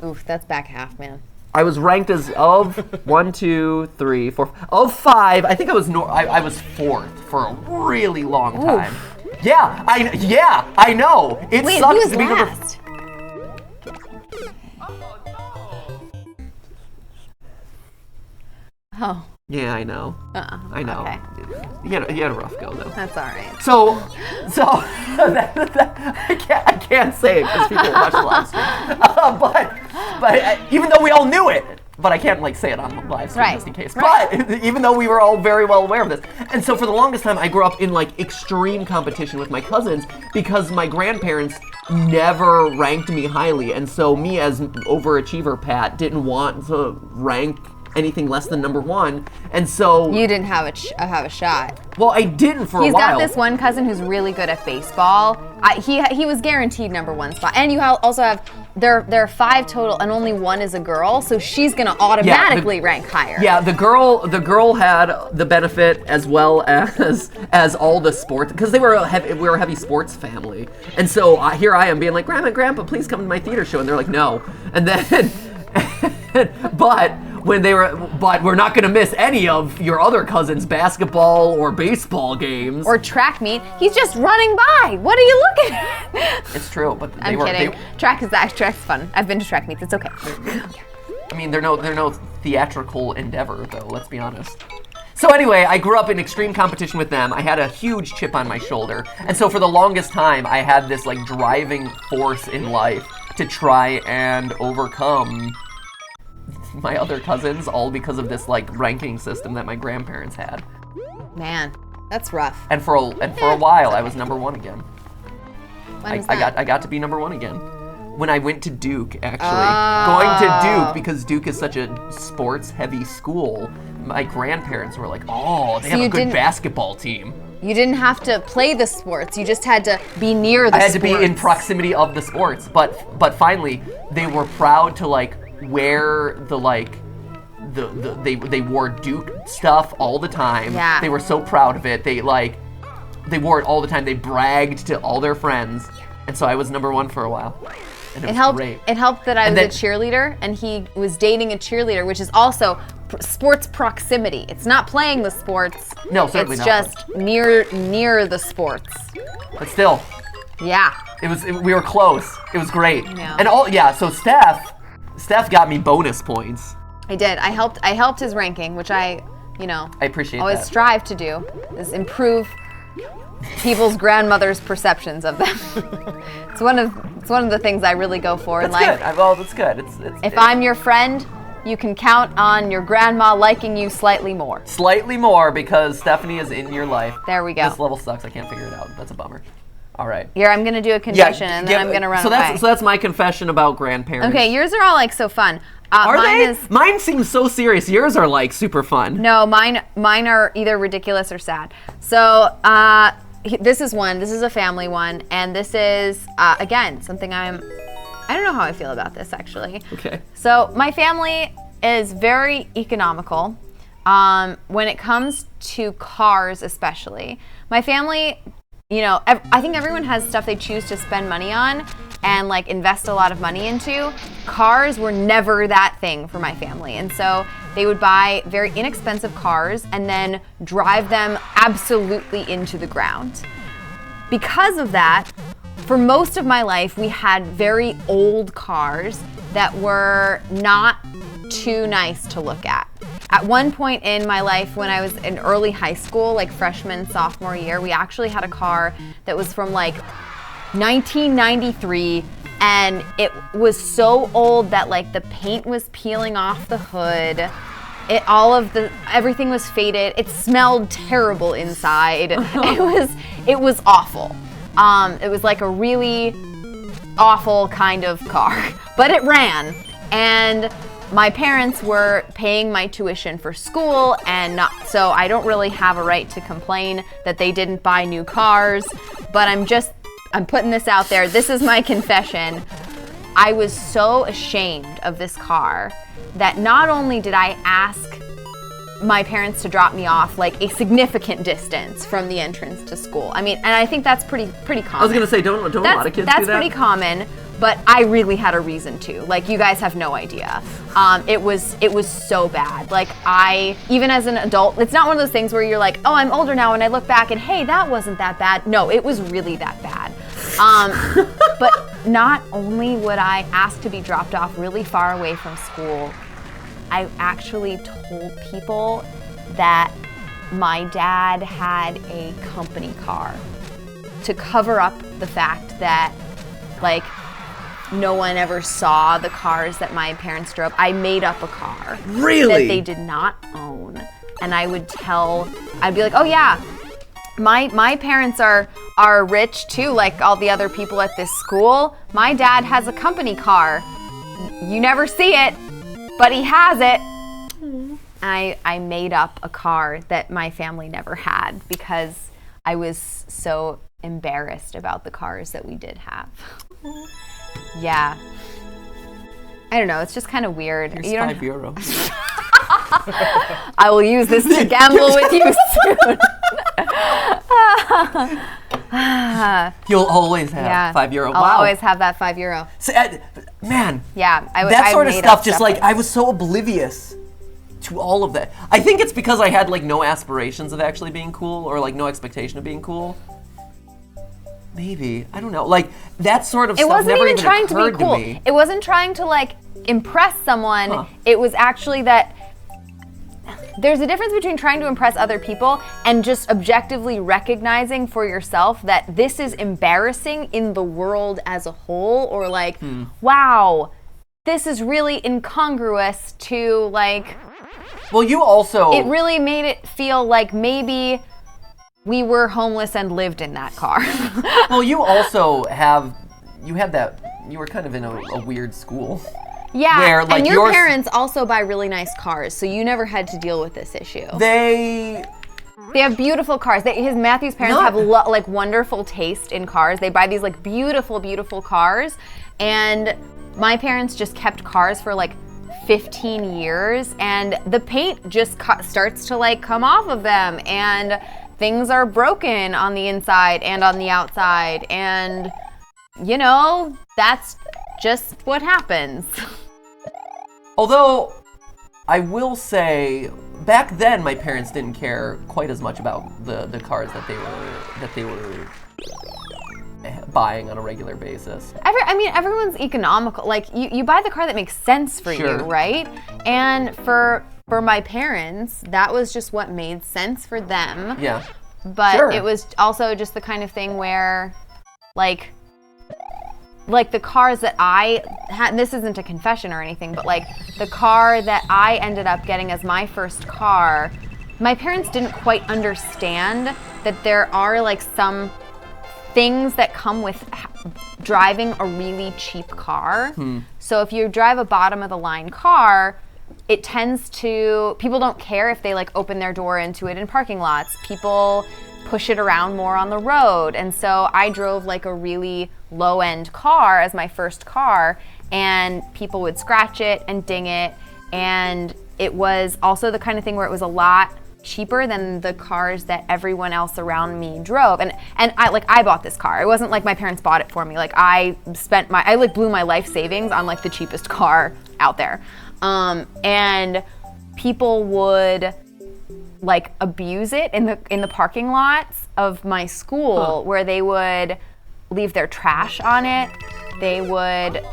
Oof, that's back half, man. I was ranked as of 1, 2, 3, 4, of 5. I think I was 4th for a really long time. Oof. Yeah, I know. It sucks to be last? Oh. Yeah, I know. I know. Okay. He had a rough go though. That's all right. So I can't say it because people will watch the live stream. But even though we all knew it, but I can't like say it on the live stream just in case. But even though we were all very well aware of this, and so for the longest time I grew up in like extreme competition with my cousins because my grandparents never ranked me highly, and so me as overachiever Pat didn't want to rank anything less than number 1, and so you didn't have a shot. Well, I didn't for a while. He's got this one cousin who's really good at baseball. He was guaranteed number 1 spot, and you also have there are 5 total, and only 1 is a girl, so she's gonna automatically rank higher. Yeah, the girl had the benefit as well as all the sports because we were a heavy sports family, and so here I am being like, Grandma, Grandpa, please come to my theater show, and they're like, no, and then but we're not going to miss any of your other cousins' basketball or baseball games. Or track meet. He's just running by. What are you looking at? It's true, but I'm kidding. Track's fun. I've been to track meets. It's okay. I mean, they're no theatrical endeavor, though. Let's be honest. So anyway, I grew up in extreme competition with them. I had a huge chip on my shoulder, and so for the longest time, I had this like driving force in life to try and overcome my other cousins, all because of this like ranking system that my grandparents had. Man, that's rough. And for a while, I was number 1 again. When was that? I got to be number 1 again when I went to Duke. Actually, going to Duke because Duke is such a sports-heavy school. My grandparents were like, "Oh, they have a good basketball team." You didn't have to play the sports. You just had to be near the sports. I had to be in proximity of the sports. But finally, they were proud to like wear they wore Duke stuff all the time. Yeah. They were so proud of it. They wore it all the time. They bragged to all their friends. And so I was number 1 for a while. And it was great. It helped that I was a cheerleader and he was dating a cheerleader, which is also sports proximity. It's not playing the sports. No, certainly not. It's just near the sports. But still. Yeah. We were close. It was great. Yeah. And so Steph got me bonus points. I did. I helped his ranking, which I appreciate always that. strive to do, is improve people's grandmother's perceptions of them. It's one of the things I really go for in life. That's good. If I'm your friend, you can count on your grandma liking you slightly more. Slightly more because Stephanie is in your life. There we go. This level sucks. I can't figure it out. That's a bummer. All right. Here, I'm going to do a confession and then I'm going to run away. So that's my confession about grandparents. Okay, yours are all like so fun. Are they? Mine seems so serious. Yours are like super fun. No, mine are either ridiculous or sad. So this is one. This is a family one, and this is again something I don't know how I feel about this actually. Okay. So my family is very economical when it comes to cars, especially. My family, I think everyone has stuff they choose to spend money on and like invest a lot of money into. Cars were never that thing for my family. And so they would buy very inexpensive cars and then drive them absolutely into the ground. Because of that, for most of my life, we had very old cars that were not too nice to look at. At one point in my life, when I was in early high school, like freshman, sophomore year, we actually had a car that was from like 1993, and it was so old that like the paint was peeling off the hood. Everything was faded. It smelled terrible inside. It was awful. It was like a really awful kind of car, but it ran. And my parents were paying my tuition for school, so I don't really have a right to complain that they didn't buy new cars, but I'm putting this out there. This is my confession. I was so ashamed of this car that not only did I ask my parents to drop me off like a significant distance from the entrance to school. I mean, and I think that's pretty common. I was gonna say, don't a lot of kids do that? That's pretty common, but I really had a reason to. Like, you guys have no idea. It was so bad. Like, even as an adult, it's not one of those things where you're like, oh, I'm older now, and I look back and hey, that wasn't that bad. No, it was really that bad. But not only would I ask to be dropped off really far away from school, I actually told people that my dad had a company car to cover up the fact that, like, no one ever saw the cars that my parents drove. I made up a car Really? that they did not own. And I'd be like, oh yeah, my parents are rich too, like all the other people at this school. My dad has a company car. You never see it, but he has it. I made up a car that my family never had because I was so embarrassed about the cars that we did have. Yeah. I don't know, it's just kind of weird. Here's €5. I will use this to gamble with you soon. You'll always have €5. I'll always have that €5. So, man. Yeah, that sort of stuff, just like, I was so oblivious to all of that. I think it's because I had like no aspirations of actually being cool, or like no expectation of being cool. Maybe, I don't know. Like, that sort of stuff never even trying to be occurred cool. to me. It wasn't trying to like impress someone. Huh. It was actually that there's a difference between trying to impress other people and just objectively recognizing for yourself that this is embarrassing in the world as a whole, or like, wow, this is really incongruous to like. Well, you also. It really made it feel like maybe we were homeless and lived in that car. Well, you also you were kind of in a weird school. Yeah, where, like, and your parents also buy really nice cars, so you never had to deal with this issue. They have beautiful cars. Matthew's parents have like wonderful taste in cars. They buy these like beautiful, beautiful cars, and my parents just kept cars for like 15 years, and the paint just starts to like come off of them, and things are broken on the inside and on the outside, and you know, that's just what happens. Although, I will say, back then my parents didn't care quite as much about the cars that they were buying on a regular basis. Everyone's economical. Like, you buy the car that makes sense for you, right? And for my parents, that was just what made sense for them. Yeah. But it was also just the kind of thing where, like the cars that I had, this isn't a confession or anything, but like the car that I ended up getting as my first car, my parents didn't quite understand that there are like some things that come with driving a really cheap car. So if you drive a bottom of the line car, it tends to, people don't care if they like open their door into it in parking lots. People push it around more on the road. And so I drove like a really low-end car as my first car, and people would scratch it and ding it. And it was also the kind of thing where it was a lot cheaper than the cars that everyone else around me drove. And I bought this car. It wasn't like my parents bought it for me. Like I blew my life savings on like the cheapest car out there. And people would like abuse it in the parking lots of my school, where they would leave their trash on it. They would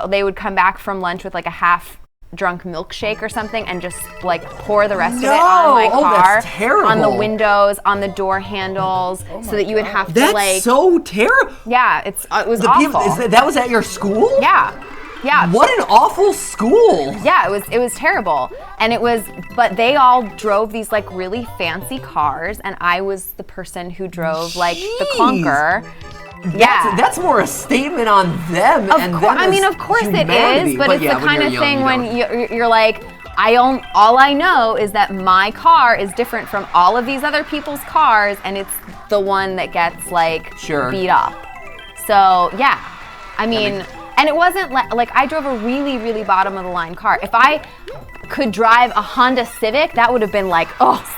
they would come back from lunch with like a half drunk milkshake or something and just like pour the rest of it on my car, that's terrible. on the windows, on the door handles, so that you would have to like. That's so terrible. Yeah, it was awful. That was at your school? Yeah. What an awful school. Yeah, it was terrible. And but they all drove these like really fancy cars, and I was the person who drove like the clunker. Yeah. That's more a statement on them. Of course it is, but it's the kind of thing when you're like, all I know is that my car is different from all of these other people's cars, and it's the one that gets like beat up. So yeah, and it wasn't like I drove a really, really bottom of the line car. If I could drive a Honda Civic, that would have been like,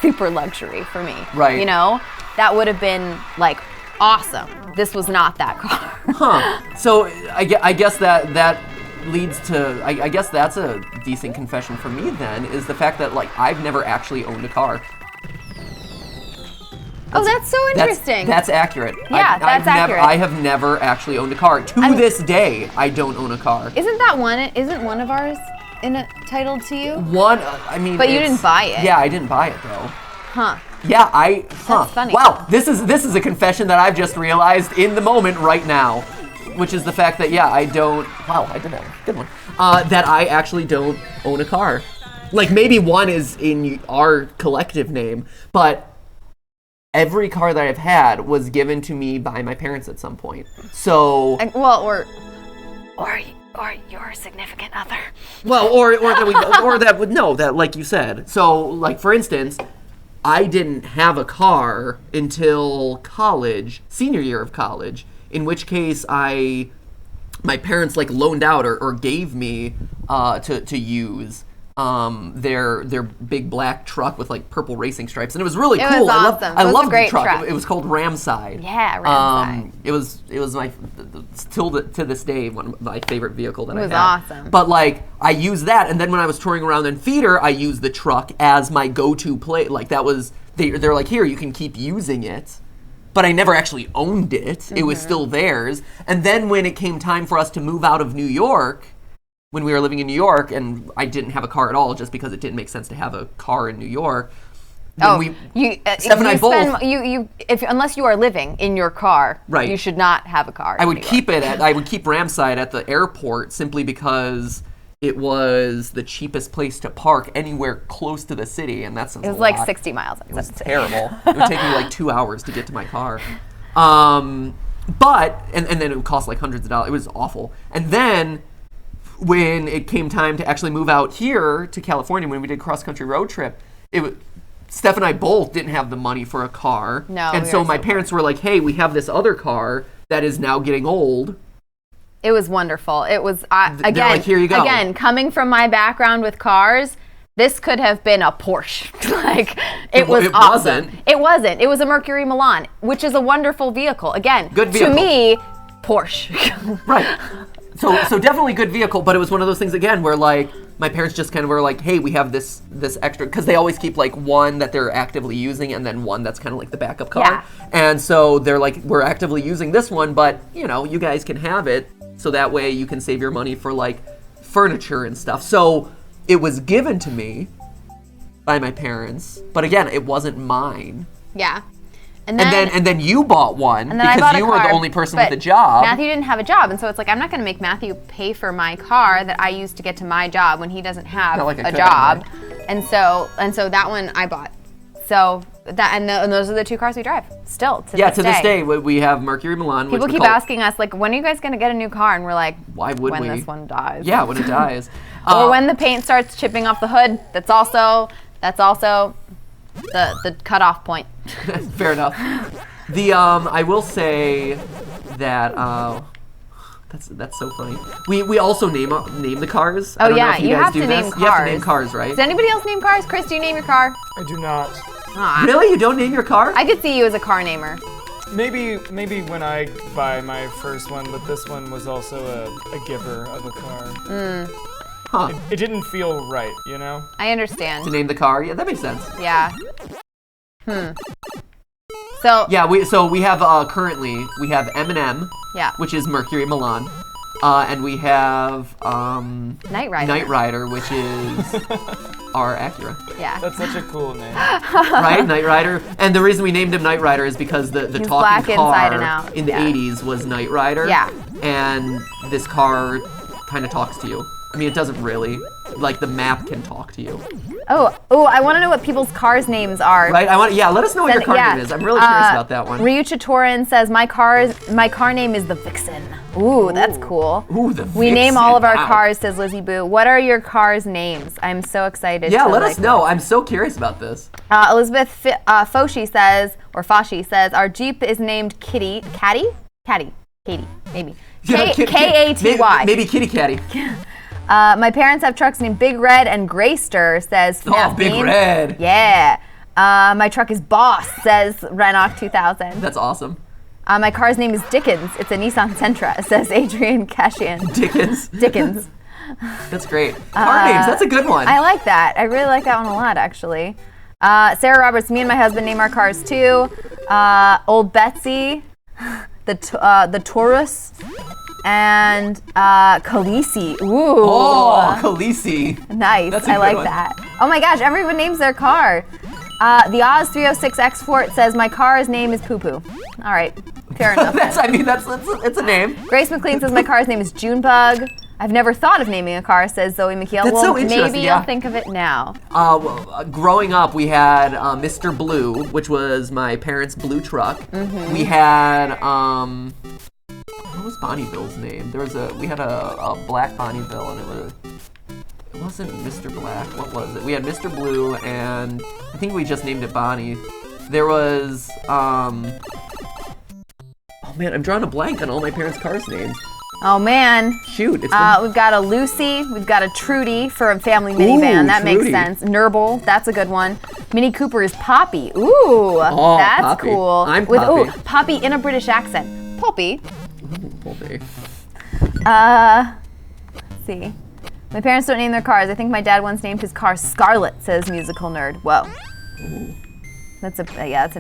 super luxury for me. Right. You know, that would have been like awesome. This was not that car. So I guess that leads to, I guess that's a decent confession for me then, is the fact that like I've never actually owned a car. That's so interesting. That's accurate. Yeah, that's accurate. I have never actually owned a car. To this day, I don't own a car. Isn't one of ours? entitled to you? One, I mean. But you didn't buy it. Yeah, I didn't buy it though. Huh. Yeah, That's funny. Wow, this is a confession that I've just realized in the moment right now, which is the fact that I don't. Wow, I did that one. Good one. That I actually don't own a car. Like maybe one is in our collective name, but every car that I've had was given to me by my parents at some point. So or your significant other. Well, or that would know that, like you said. So, like for instance, I didn't have a car until college, senior year of college. In which case, my parents like loaned out or gave me to use their big black truck with like purple racing stripes, and it was really cool. It was awesome. I loved a great the truck. truck. It was called Ramside. Yeah, Ramside. It was my to this day one of my favorite vehicle that I had. It was awesome. But like I used that, and then when I was touring around in theater, I used the truck as my go-to play. Like that was they're like, here, you can keep using it. But I never actually owned it. Mm-hmm. It was still theirs. And then when it came time for us to move out of New York, when we were living in New York, and I didn't have a car at all, just because it didn't make sense to have a car in New York. Steph and I both. Unless you are living in your car, right. You should not have a car. I would keep Ramside at the airport simply because it was the cheapest place to park anywhere close to the city, and that's. It was like 60 miles. It was terrible. It would take me like 2 hours to get to my car. But then it would cost like hundreds of dollars. It was awful. And then when it came time to actually move out here to California, when we did cross-country road trip, Steph and I both didn't have the money for a car. No. And so my parents were like, hey, we have this other car that is now getting old. It was wonderful. It was, again, like, here you go. Again, coming from my background with cars, this could have been a Porsche. It was awesome. It wasn't. It was a Mercury Milan, which is a wonderful vehicle. Again, good vehicle. To me, Porsche. Right. So definitely good vehicle, but it was one of those things again where like my parents just kind of were like, hey, we have this extra, because they always keep like one that they're actively using and then one that's kind of like the backup car. Yeah. And so they're like, we're actively using this one, but you guys can have it, so that way you can save your money for like furniture and stuff. So it was given to me by my parents, but again, it wasn't mine. Yeah. And then you bought one because you were the only person with a job. Matthew didn't have a job, and so it's like, I'm not going to make Matthew pay for my car that I used to get to my job when he doesn't have a job. And so that one I bought. So that and those are the two cars we drive still to this day. We have Mercury Milan. People keep asking us like, when are you guys going to get a new car? And we're like, why would when we? this one dies. Yeah, when it dies. Or when the paint starts chipping off the hood. That's also the cutoff point. Fair enough. I will say that that's so funny. We also name the cars. Oh yeah, you have to name cars. You have to name cars, right? Does anybody else name cars? Chris, do you name your car? I do not. Really? You don't name your car? I could see you as a car namer. Maybe when I buy my first one, but this one was also a giver of a car. Huh. It didn't feel right, I understand. To name the car? Yeah, that makes sense. Yeah. So yeah, we have currently we have M&M, yeah, which is Mercury Milan, and we have Knight Rider, which is our Acura. Yeah, that's such a cool name. Right, Knight Rider, and the reason we named him Knight Rider is because the talking car in the 80s was Knight Rider. Yeah, and this car kind of talks to you. I mean, it doesn't really. Like the map can talk to you. Oh! I want to know what people's cars' names are. Right? Let us know what your car name is. I'm really curious about that one. Ryucha Torin says my car name is the Vixen. Ooh, that's cool. Ooh, the Vixen. We name all of our cars, says Lizzie Boo. What are your cars' names? I'm so excited. Yeah, let us know. I'm so curious about this. Elizabeth Foshi says, our Jeep is named Katy, maybe. Katy. Maybe Kitty Catty. My parents have trucks named Big Red and Grayster, says FNAF Big Red. Yeah. My truck is Boss, says Renock 2000. That's awesome. My car's name is Dickens. It's a Nissan Sentra, says Adrian Cashian. Dickens. That's great. Car names, that's a good one. I like that. I really like that one a lot, actually. Sarah Roberts, me and my husband name our cars too. Old Betsy, the Taurus. And Khaleesi. Ooh. Oh, Khaleesi. Nice. That's a I good like one. that. Oh my gosh, everyone names their car. The Oz306 Export says my car's name is Poo Poo. All right, fair enough. It's a name. Grace McLean says my car's name is Junebug. I've never thought of naming a car, says Zoe McKeel. That's well, so interesting, maybe yeah. you'll think of it now. Growing up, we had Mr. Blue, which was my parents' blue truck. Mm-hmm. We had what was Bonneville's name? We had a black Bonneville, and it wasn't Mr. Black. What was it? We had Mr. Blue, and I think we just named it Bonnie. There was oh man, I'm drawing a blank on all my parents' cars' names. Oh man. Shoot, it's We've got a Lucy, we've got a Trudy for a family minivan. That makes Trudy. sense. Nurble, that's a good one. Mini Cooper is Poppy. Ooh, that's Poppy. cool. I'm With Poppy. Poppy in a British accent. Poppy. Okay. Let's see. My parents don't name their cars. I think my dad once named his car Scarlet, says Musical Nerd. Whoa. That's an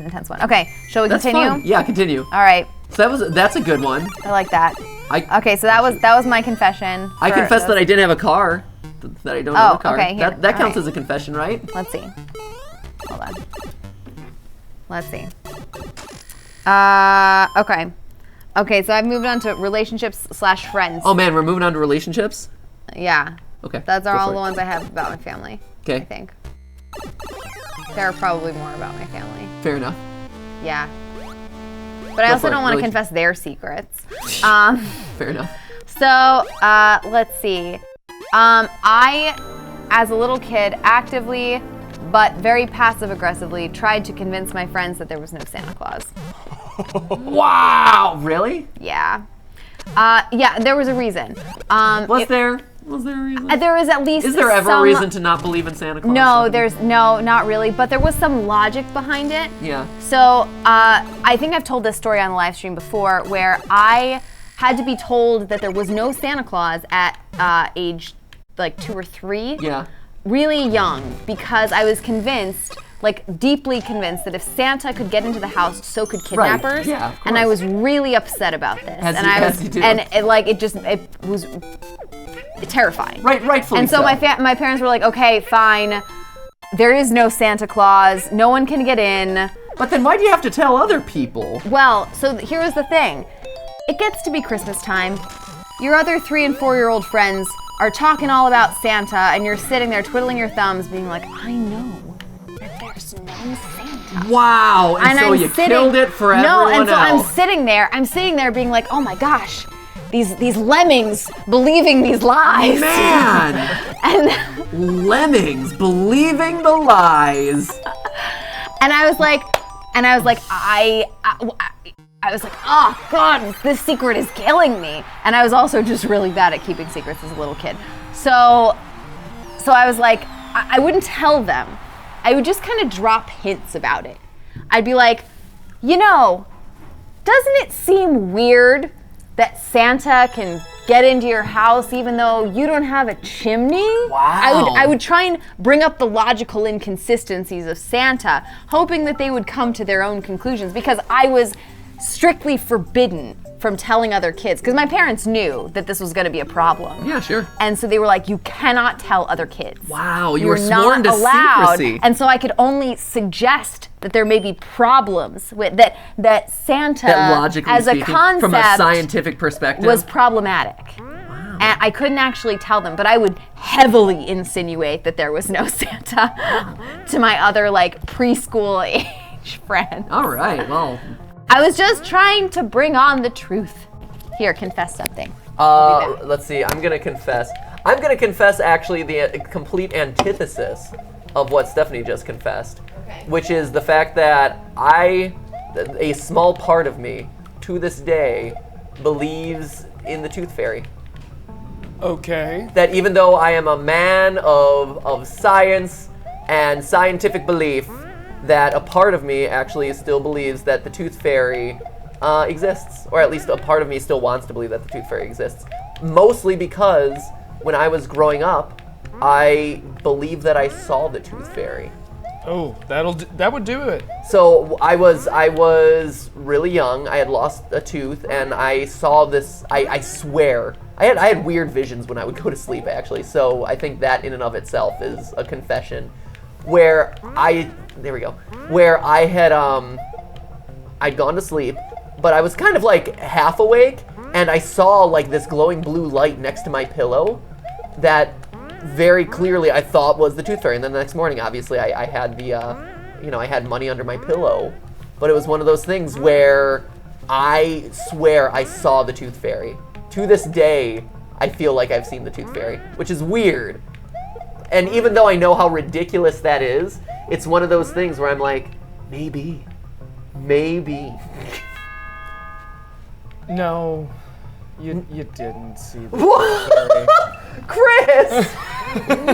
intense one. Okay, shall we That's continue? fun. Yeah, continue. All right. So that's a good one. I like that. Okay, so that was my confession. I confess that I didn't have a car. That I don't have a car. Okay, here. That counts All right. as a confession, right? Let's see. Hold on. Let's see. Okay. Okay, so I've moved on to relationships/friends. Oh man, we're moving on to relationships? Yeah. Okay. Those are go all for the it. ones I have about my family. I Okay, think. There are probably more about my family. fair enough. Yeah. But I Go also for it. don't want to Rela- confess their secrets. Fair enough. So, let's see. I, as a little kid, actively, but very passive-aggressively, tried to convince my friends that there was no Santa Claus. Wow, really? Yeah. Yeah, there was a reason. Was there a reason? There was at least Is there ever a some- reason to not believe in Santa Claus? No, Stephanie? not really, but there was some logic behind it. Yeah. So, I think I've told this story on the live stream before where I had to be told that there was no Santa Claus at age like 2 or 3. Yeah. Really young, because I was convinced, like deeply convinced, that if Santa could get into the house, so could kidnappers. Yeah, of and I course. was really upset about this. As and you- I as was you do. and it was terrifying. Rightfully And so my parents were like, okay, fine. There is no Santa Claus. No one can get in. But then why do you have to tell other people? Well, so here was the thing. It gets to be Christmas time. Your other 3 and 4-year-old friends are talking all about Santa, and you're sitting there twiddling your thumbs, being like, I know that there's no Santa. Wow, and so you killed it for No, everyone and so else. I'm sitting there being like, oh my gosh, these lemmings believing these lies. Man! And Lemmings believing the lies. And I was like, I was like, oh God, this secret is killing me. And I was also just really bad at keeping secrets as a little kid. So I was like, I wouldn't tell them. I would just kind of drop hints about it. I'd be like, doesn't it seem weird that Santa can get into your house even though you don't have a chimney? Wow. I would try and bring up the logical inconsistencies of Santa, hoping that they would come to their own conclusions, because I was strictly forbidden from telling other kids, because my parents knew that this was going to be a problem. Yeah, sure. And so they were like, you cannot tell other kids. Wow, you You're were sworn not to allowed. secrecy. And so I could only suggest that there may be problems with that Santa That logically as a speaking, concept from a scientific perspective. was problematic. Wow. And I couldn't actually tell them, but I would heavily insinuate that there was no Santa to my other like preschool age friends. All right, well. I was just trying to bring on the truth. Here, confess something. Let's see, I'm gonna confess. I'm gonna confess actually the complete antithesis of what Stephanie just confessed, which is the fact that a small part of me, to this day, believes in the Tooth Fairy. Okay. That even though I am a man of science and scientific belief, that a part of me actually still believes that the Tooth Fairy exists, or at least a part of me still wants to believe that the Tooth Fairy exists. Mostly because when I was growing up, I believed that I saw the Tooth Fairy. Oh, that would do it. So I was really young. I had lost a tooth, and I saw this. I swear, I had weird visions when I would go to sleep. Actually, so I think that in and of itself is a confession. Where I had I'd gone to sleep, but I was kind of like half awake, and I saw like this glowing blue light next to my pillow that very clearly I thought was the tooth fairy. And then the next morning, obviously, I had the, I had money under my pillow. But it was one of those things where I swear I saw the tooth fairy. To this day, I feel like I've seen the tooth fairy, which is weird. And even though I know how ridiculous that is, it's one of those things where I'm like, maybe. No, you didn't see the tooth fairy. Chris!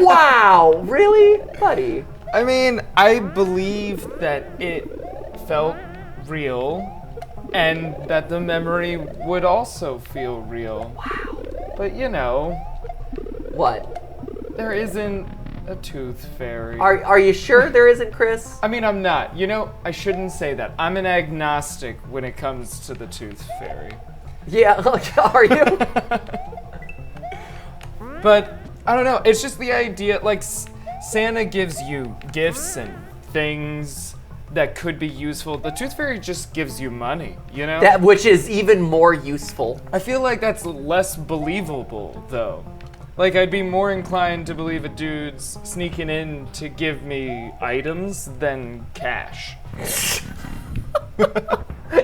Wow, really? Buddy. I mean, I believe that it felt real and that the memory would also feel real. Wow. But you know, What? there isn't a tooth fairy. Are you sure there isn't, Chris? I mean, I'm not. You know, I shouldn't say that. I'm an agnostic when it comes to the tooth fairy. Yeah, are you? But I don't know. It's just the idea, like Santa gives you gifts and things that could be useful. The tooth fairy just gives you money, you know? That which is even more useful. I feel like that's less believable, though. Like, I'd be more inclined to believe a dude's sneaking in to give me items than cash.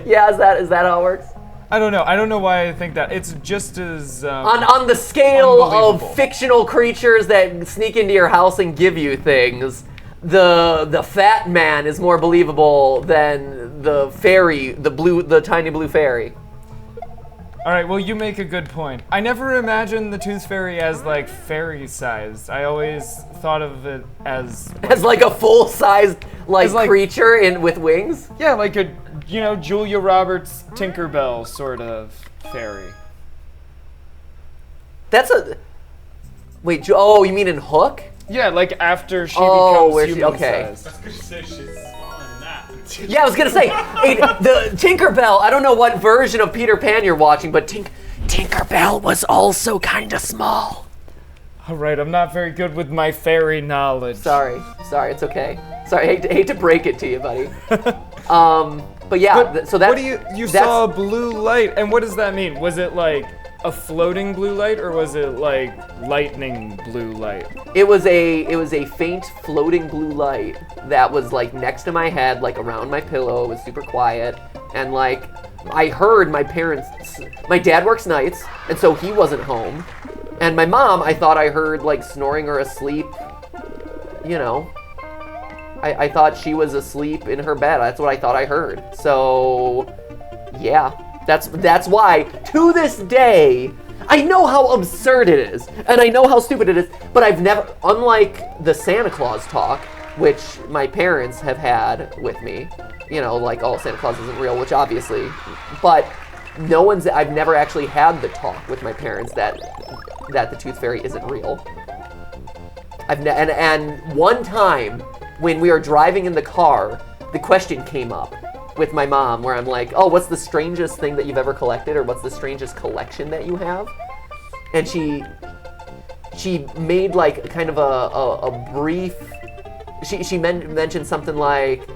Yeah, is that how it works? I don't know. I don't know why I think that. It's just as On the scale unbelievable. of fictional creatures that sneak into your house and give you things, the fat man is more believable than the fairy, the tiny blue fairy. All right, well, you make a good point. I never imagined the tooth fairy as like fairy-sized. I always thought of it as As like a full-sized As like- creature with wings. yeah, like a Julia Roberts Tinkerbell sort of fairy. That's a wait. Oh, you mean in Hook? Yeah, like after she Oh, becomes where she- human okay. sized. I was gonna say she's smaller than that. Yeah, I was gonna say the Tinkerbell. I don't know what version of Peter Pan you're watching, but Tinkerbell was also kind of small. All right, I'm not very good with my fairy knowledge. Sorry, it's okay. Sorry, hate to break it to you, buddy. But yeah, so that's What do you saw a blue light, and what does that mean? Was it like a floating blue light, or was it like lightning blue light? It was a faint floating blue light that was like next to my head, like around my pillow. It was super quiet, and like I heard my dad works nights, and so he wasn't home, and my mom, I thought I heard like snoring or asleep. You know, I thought she was asleep in her bed. That's what I thought I heard. So yeah. That's why, to this day, I know how absurd it is, and I know how stupid it is, but I've never, unlike the Santa Claus talk, which my parents have had with me, you know, like, oh, Santa Claus isn't real, which obviously, but I've never actually had the talk with my parents that the tooth fairy isn't real. And one time, when we were driving in the car, the question came up with my mom where I'm like, oh, what's the strangest thing that you've ever collected, or what's the strangest collection that you have? And she made like kind of a brief, she mentioned something like,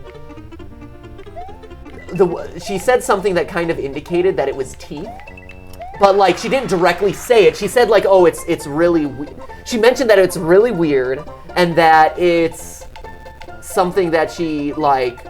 she said something that kind of indicated that it was teeth, but like she didn't directly say it. She said like, oh, it's really she mentioned that it's really weird, and that it's something that she like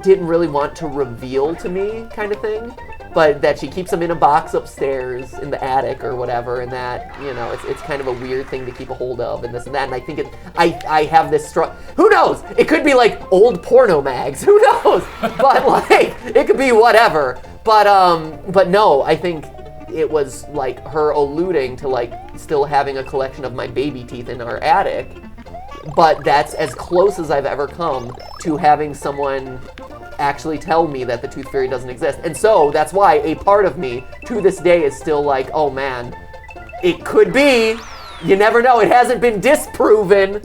didn't really want to reveal to me, kind of thing, but that she keeps them in a box upstairs in the attic or whatever, and that, you know, it's kind of a weird thing to keep a hold of, and this and that. And I think I have this who knows, it could be like old porno mags, who knows, but like it could be whatever, but no, I think it was like her alluding to like still having a collection of my baby teeth in our attic. But that's as close as I've ever come to having someone actually tell me that the tooth fairy doesn't exist. And so that's why a part of me to this day is still like, oh man, it could be. You never know. It hasn't been disproven.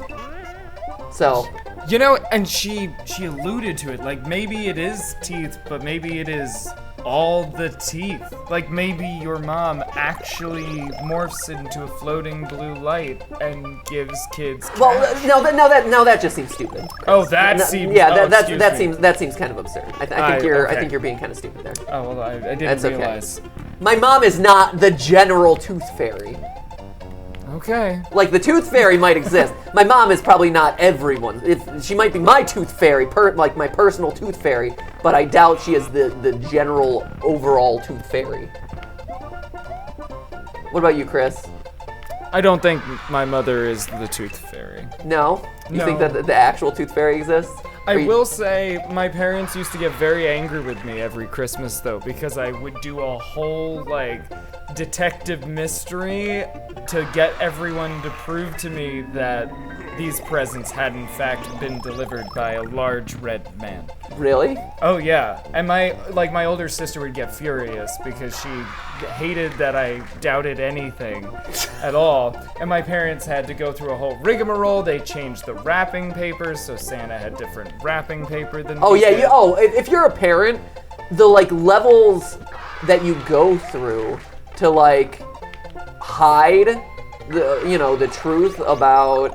So You know, and she alluded to it, like maybe it is teeth, but maybe it is all the teeth. Like maybe your mom actually morphs into a floating blue light and gives kids cash. Well, no, that just seems stupid. Oh, that seems. Yeah, oh, that seems kind of absurd. I think you're being kind of stupid there. Oh well, I didn't That's realize. Okay. My mom is not the general tooth fairy. Okay. Like the tooth fairy might exist. My mom is probably not everyone. She might be my tooth fairy, like my personal tooth fairy, but I doubt she is the general overall tooth fairy. What about you, Chris? I don't think my mother is the tooth fairy. No? You No. think that the actual tooth fairy exists? I will say my parents used to get very angry with me every Christmas though, because I would do a whole like detective mystery to get everyone to prove to me that these presents had in fact been delivered by a large red man. Really? Oh yeah, and my older sister would get furious because she hated that I doubted anything at all. And my parents had to go through a whole rigmarole. They changed the wrapping paper, so Santa had different wrapping paper than Oh we yeah, did. if you're a parent, the like levels that you go through to like hide the truth about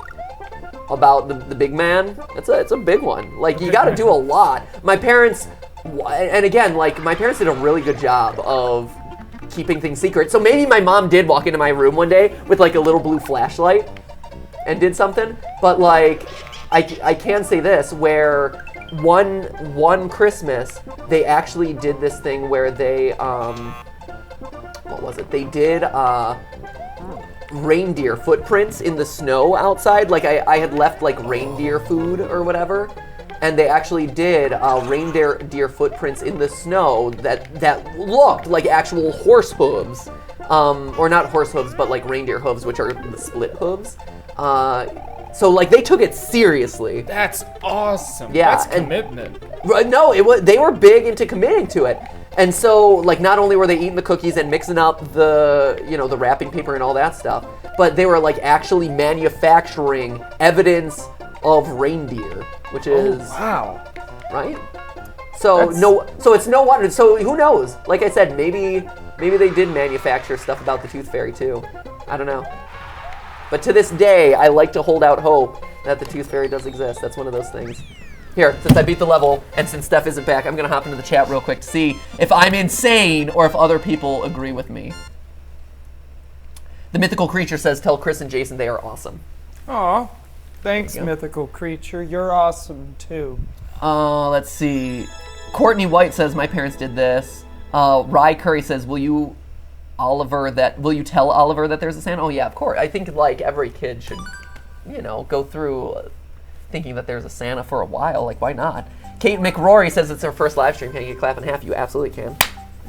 the big man, it's a big one. Like you got to do a lot. My parents, and again, like my parents did a really good job of keeping things secret. So maybe my mom did walk into my room one day with like a little blue flashlight and did something. But like I can say this, where one Christmas they actually did this thing where they what was it? They did reindeer footprints in the snow outside. Like I had left like reindeer food or whatever, and they actually did reindeer footprints in the snow that looked like actual horse hooves, or not horse hooves, but like reindeer hooves, which are the split hooves. So like they took it seriously. That's awesome. Yeah, That's commitment. No, they were big into committing to it. And so, like, not only were they eating the cookies and mixing up the wrapping paper and all that stuff, but they were, like, actually manufacturing evidence of reindeer, which is... Oh, wow. Right? So, it's no wonder. So, who knows? Like I said, maybe they did manufacture stuff about the Tooth Fairy, too. I don't know. But to this day, I like to hold out hope that the Tooth Fairy does exist. That's one of those things. Here, since I beat the level, and since Steph isn't back, I'm going to hop into the chat real quick to see if I'm insane or if other people agree with me. The Mythical Creature says, tell Chris and Jason they are awesome. Aw, thanks, Mythical Creature. You're awesome, too. Let's see. Courtney White says, my parents did this. Rye Curry says, will you tell Oliver that there's a Santa? Oh, yeah, of course. I think, like, every kid should, go through... thinking that there's a Santa for a while. Like, why not? Kate McRory says it's her first live stream. Can you clap in half? You absolutely can.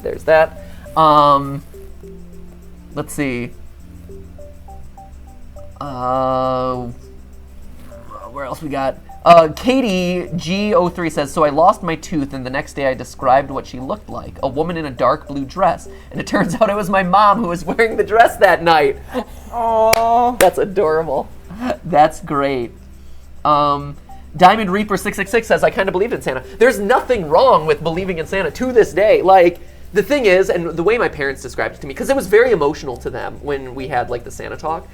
There's that. Let's see. Where else we got? Katie G03 says, so I lost my tooth and the next day I described what she looked like. A woman in a dark blue dress. And it turns out it was my mom who was wearing the dress that night. Aww. That's adorable. That's great. Diamond Reaper 666 says, I kind of believed in Santa. There's nothing wrong with believing in Santa to this day. Like, the thing is, and the way my parents described it to me, because it was very emotional to them when we had, like, the Santa talk,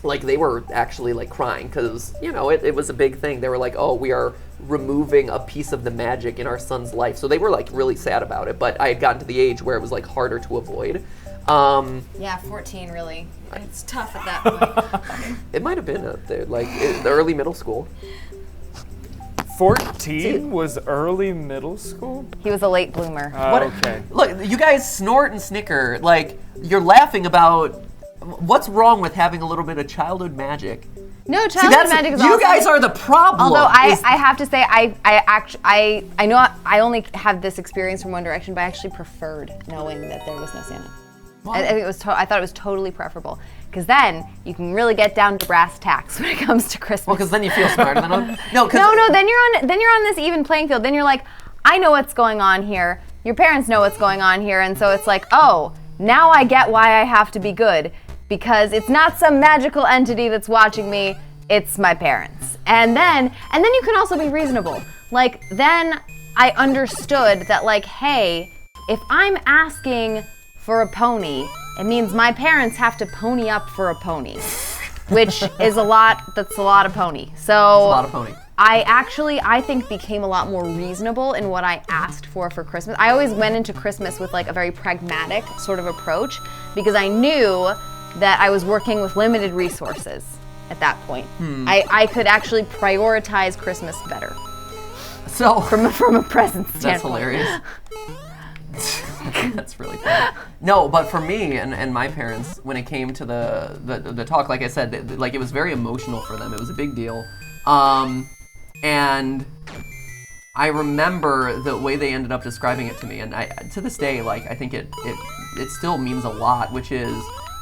like, they were actually, like, crying, because, it was a big thing. They were like, oh, we are removing a piece of the magic in our son's life. So they were, like, really sad about it, but I had gotten to the age where it was, like, harder to avoid. Yeah, 14 really. It's tough at that point. It might have been up there, like, in the early middle school. 14 was early middle school? He was a late bloomer. Okay. Look, you guys snort and snicker. Like, you're laughing about what's wrong with having a little bit of childhood magic. No, childhood magic is awesome. You guys are the problem. Although I have to say, I know I only have this experience from One Direction, but I actually preferred knowing that there was no Santa. I think I thought it was totally preferable, because then you can really get down to brass tacks when it comes to Christmas. Well, because then you feel smarter than them. No, then you're on this even playing field. Then you're like, I know what's going on here. Your parents know what's going on here, and so it's like, oh, now I get why I have to be good, because it's not some magical entity that's watching me. it's my parents. And then you can also be reasonable. Like, then I understood that, like, hey, if I'm asking for a pony, it means my parents have to pony up for a pony, which is a lot of pony. So That's a lot of pony. I think became a lot more reasonable in what I asked for Christmas. I always went into Christmas with like a very pragmatic sort of approach because I knew that I was working with limited resources at that point. I could actually prioritize Christmas better. So From a present standpoint. that's hilarious. That's really funny. No, but for me and my parents, when it came to the talk, like I said, like it was very emotional for them. It was a big deal. And I remember the way they ended up describing it to me, and to this day, like I think it still means a lot, which is,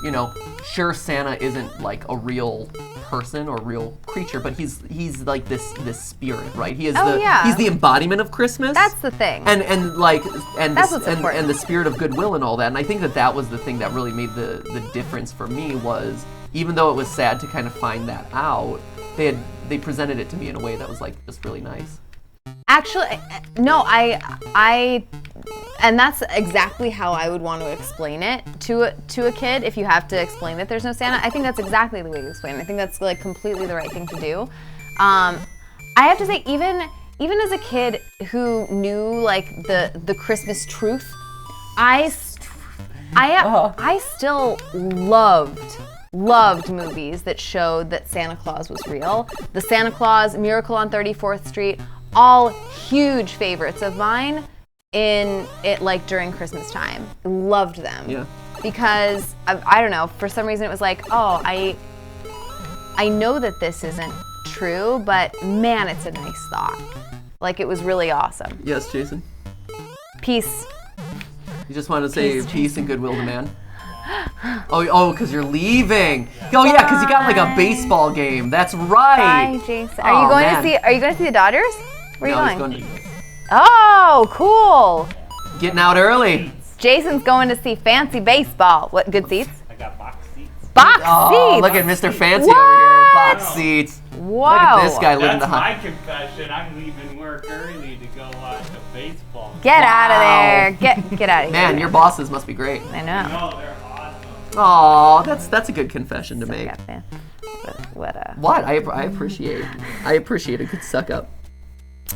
you know, sure, Santa isn't like a real person or real creature, but he's like this spirit, right? He is he's the embodiment of Christmas. That's the thing. And That's what's important. And the spirit of goodwill and all that. And I think that was the thing that really made the difference for me was, even though it was sad to kind of find that out, they presented it to me in a way that was like just really nice. Actually, no, I and that's exactly how I would want to explain it to a kid. If you have to explain that there's no Santa, I think that's exactly the way to explain it. I think that's like completely the right thing to do. I have to say, even as a kid who knew like the Christmas truth, I still loved movies that showed that Santa Claus was real. The Santa Claus, Miracle on 34th Street, all huge favorites of mine like during Christmas time. Loved them. Yeah. Because I don't know, for some reason it was like, oh, I know that this isn't true, but man, it's a nice thought. Like, it was really awesome. Yes, Jason. Peace. You just wanted to say peace and goodwill to man. Oh, because you're leaving. Oh yeah, because you got like a baseball game. That's right. Bye, Jason. Are you going to see the Dodgers? Where are you No, going? he's going Oh, cool. getting out early. Jason's going to see fancy baseball. What, good seats? I got box seats. Box Oh, seats. look at Mr. Fancy over here. Box What? seats. Wow. Look at this guy living That's the my high. confession. I'm leaving work early to go watch a baseball game. Get out of Wow. there. Get out of here. Man, your bosses must be great. I know. No, they're awesome. Oh, that's a good confession to make. Suck up, man. What What? I appreciate a good suck up.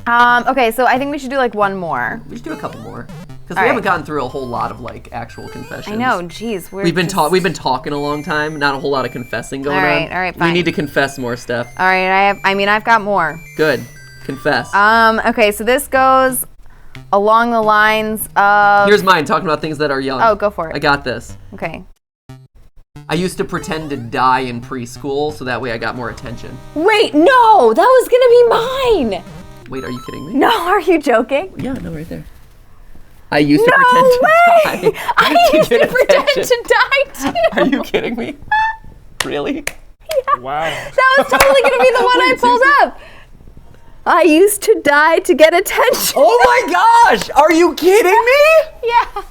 Okay, so I think we should do like one more. We should do a couple more because All we haven't right. gotten through a whole lot of like actual confessions. I know, geez. We've been talking a long time. Not a whole lot of confessing going All right, on. all right, We fine. need to confess more stuff. All right, I've got more. Good. Confess. Okay, so this goes along the lines of. Here's mine, talking about things that are young. Oh, go for it. I got this. Okay. I used to pretend to die in preschool so that way I got more attention. Wait, no, that was gonna be mine. Wait, are you kidding me? No, are you joking? Yeah, no, right there. I used to No pretend way! to die. I used get to pretend attention. to die too. Are you kidding me? Really? Wow. That was totally gonna be the one I pulled up. I used to die to get attention. Oh my gosh! Are you kidding me? Yeah.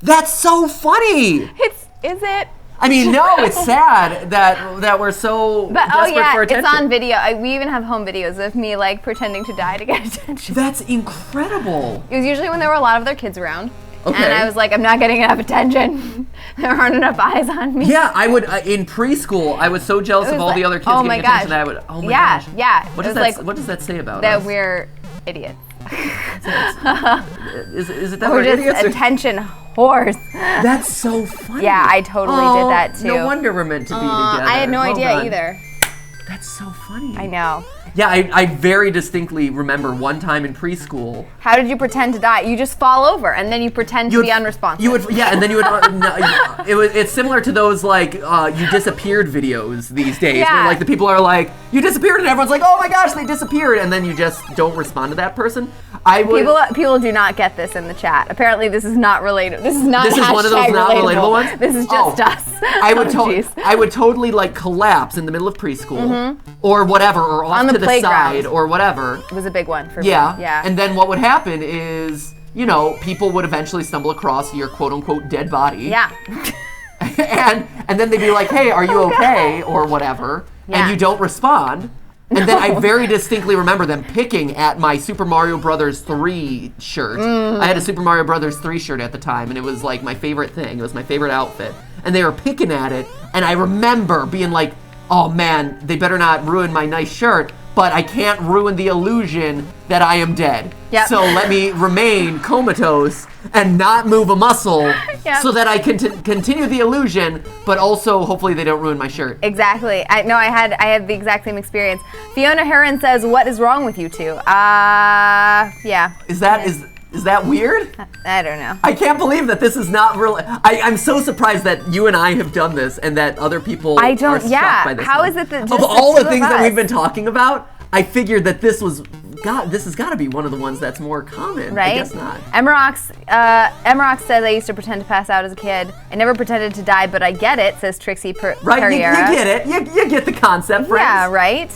That's so funny! Is it? I mean, no, it's sad that we're so But desperate for attention. it's on video. We even have home videos of me like pretending to die to get attention. That's incredible. It was usually when there were a lot of other kids around. Okay. And I was like, I'm not getting enough attention. There aren't enough eyes on me. Yeah, I would in preschool. I was so jealous It of was all the like, other kids oh getting my attention. gosh. I would. Oh my Yeah, gosh. yeah. What It does was that? like What does that say about that us? we're idiots. Is it that We're we're just idiots? attention whores. That's so funny. Yeah, I totally did that too. No wonder we're meant to be together. I had no Well idea done. either. That's so funny. I know. Yeah, I very distinctly remember one time in preschool. How did you pretend to die? You just fall over and then you pretend to be unresponsive. You would, yeah, and then you would. It's similar to those like you disappeared videos these days, where Yeah. like the people are like, you disappeared, and everyone's like, oh my gosh, they disappeared, and then you just don't respond to that person. I would. People do not get this in the chat. Apparently, this is not related. This is not. This is one of those hashtag not relatable ones? This is just Oh. us. I would, Oh, jeez. I would totally like collapse in the middle of preschool, or whatever, or off On the to the playground. side, or whatever. It was a big one for Yeah. me. Yeah. And then what would happen is, you know, people would eventually stumble across your quote unquote dead body. yeah. and then they'd be like, hey, are you okay? Or whatever. and you don't respond. And then I very distinctly remember them picking at my Super Mario Brothers 3 shirt. I had a Super Mario Brothers 3 shirt at the time, and it was like my favorite thing. It was my favorite outfit. And they were picking at it, and I remember being like, oh man, they better not ruin my nice shirt, but I can't ruin the illusion that I am dead. Yep. So let me remain comatose and not move a muscle so that I can continue the illusion, but also hopefully they don't ruin my shirt. Exactly. I had the exact same experience. Fiona Heron says, "What is wrong with you two?" Yeah. Is that weird? I don't know. I can't believe that this is not real. I'm so surprised that you and I have done this and that other people are shocked by this. How one. is it that just of all the things that us? we've been talking about, I figured that this has got to be one of the ones that's more common. Right? I guess not. Emrox says, "I used to pretend to pass out as a kid. I never pretended to die, but I get it," says Trixie Right, you Perriera. get it. You get the concept, friends. Yeah, right?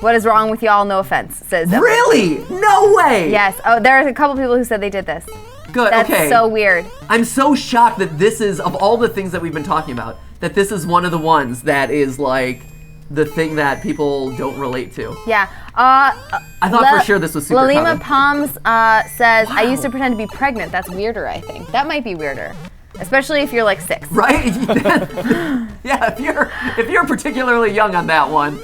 What is wrong with y'all? No offense, says Emily. Really? No way. Yes. Oh, there are a couple people who said they did this. Good. That's okay. so weird. I'm so shocked that this is, of all the things that we've been talking about, that this is one of the ones that is like the thing that people don't relate to. Yeah. I thought for sure this was super Lalima common. Palms says, "I used to pretend to be pregnant." That's weirder, I think. That might be weirder. Especially if you're like 6. Right? Yeah, if you're particularly young on that one,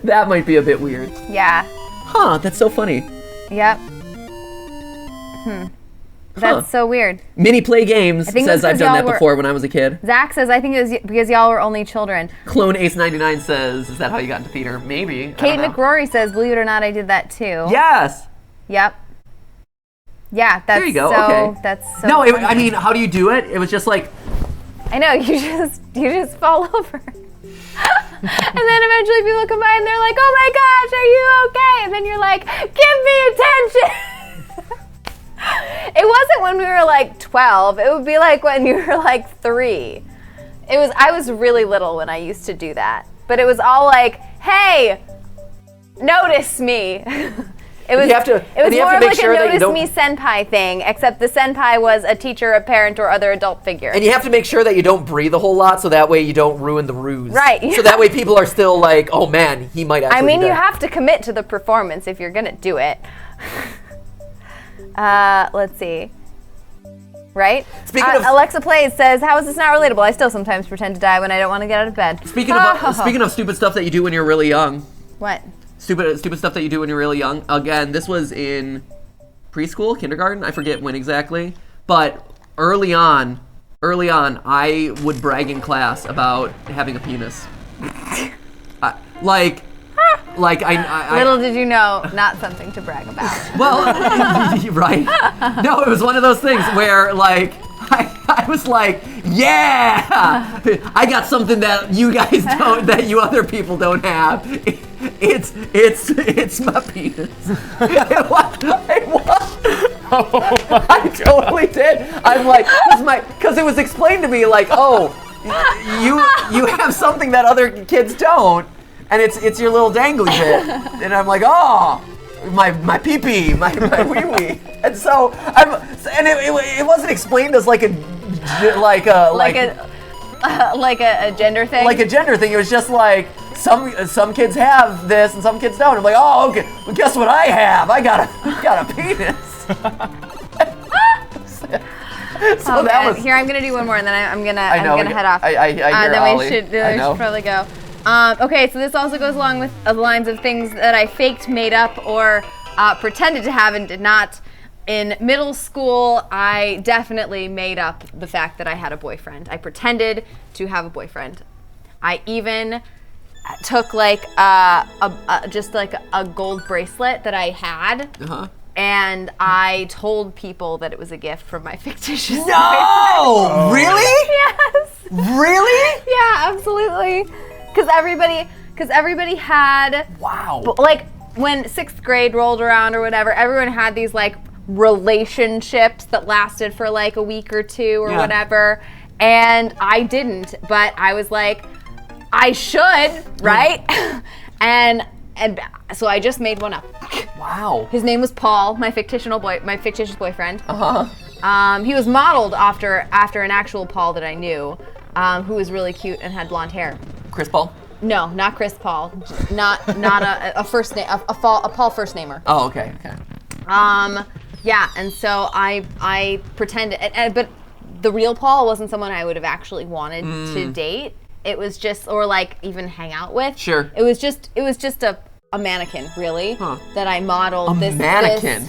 that might be a bit weird. Yeah. Huh, that's so funny. Yep. That's so weird. Mini Play Games think it says was I've 'cause done y'all that before when I was a kid. Zach says, "I think it was because y'all were only children." Clone Ace 99 says, is that how you got into theater? Maybe. Kate McRory says, "Believe it or not, I did that too." Yes. Yep. Yeah, that's There you go. so, Okay. That's so No, funny. I mean, how do you do it? It was just like, I know, you just fall over. And then eventually people come by and they're like, "Oh my gosh, are you okay?" And then you're like, "Give me attention." It wasn't when we were like 12. It would be like when you were like 3. I was really little when I used to do that. But it was all like, "Hey, notice me." It was, You have to- it was you have more to of make like sure a that you notice don't- me senpai thing, except the senpai was a teacher, a parent, or other adult figure. and you have to make sure that you don't breathe a whole lot so that way you don't ruin the ruse. Right. So that way people are still like, oh man, he might actually I mean, be you dead. have to commit to the performance if you're gonna do it. Let's see. Right? Speaking of- Alexa Plays says, "How is this not relatable? I still sometimes pretend to die when I don't want to get out of bed." Speaking of stupid stuff that you do when you're really young. What? Stupid stuff that you do when you're really young. Again, this was in preschool, kindergarten, I forget when exactly. But early on, I would brag in class about having a penis. I Little did you know, not something to brag about. well, right? No, it was one of those things where like I was like, yeah, I got something that you guys don't, that you other people don't have. It's my penis. I totally did. I'm like, because it was explained to me like, oh, you have something that other kids don't, and it's your little dangly bit, and I'm like, oh, my pee-pee, my wee-wee, and so it wasn't explained as like a gender thing. like a gender thing. It was just like some kids have this and some kids don't. I'm like, oh, okay. Well, guess what I have? I got a penis. So that was. Here, I'm gonna do one more, and then I'm gonna head off. I hear then Ollie. we should I know. probably go. Okay, so this also goes along with the lines of things that I faked, made up, or pretended to have and did not. In middle school, I definitely made up the fact that I had a boyfriend. I pretended to have a boyfriend. I even took like just like a gold bracelet that I had, and I told people that it was a gift from my fictitious boyfriend. No, really? Yes. Really? Yeah, absolutely. Because everybody had, Wow. like when 6th grade rolled around or whatever, everyone had these like relationships that lasted for like a week or two or whatever, and I didn't, but I was like, I should, right? and so I just made one up. Wow. His name was Paul, my fictitious boyfriend. He was modeled after an actual Paul that I knew, who was really cute and had blonde hair. Chris Paul? No, not Chris Paul. Not a first name, a Paul first namer. Oh, okay. Yeah, and so I pretended, but the real Paul wasn't someone I would have actually wanted to date. It was just, or like even hang out with. Sure. It was just a mannequin, really, that I modeled this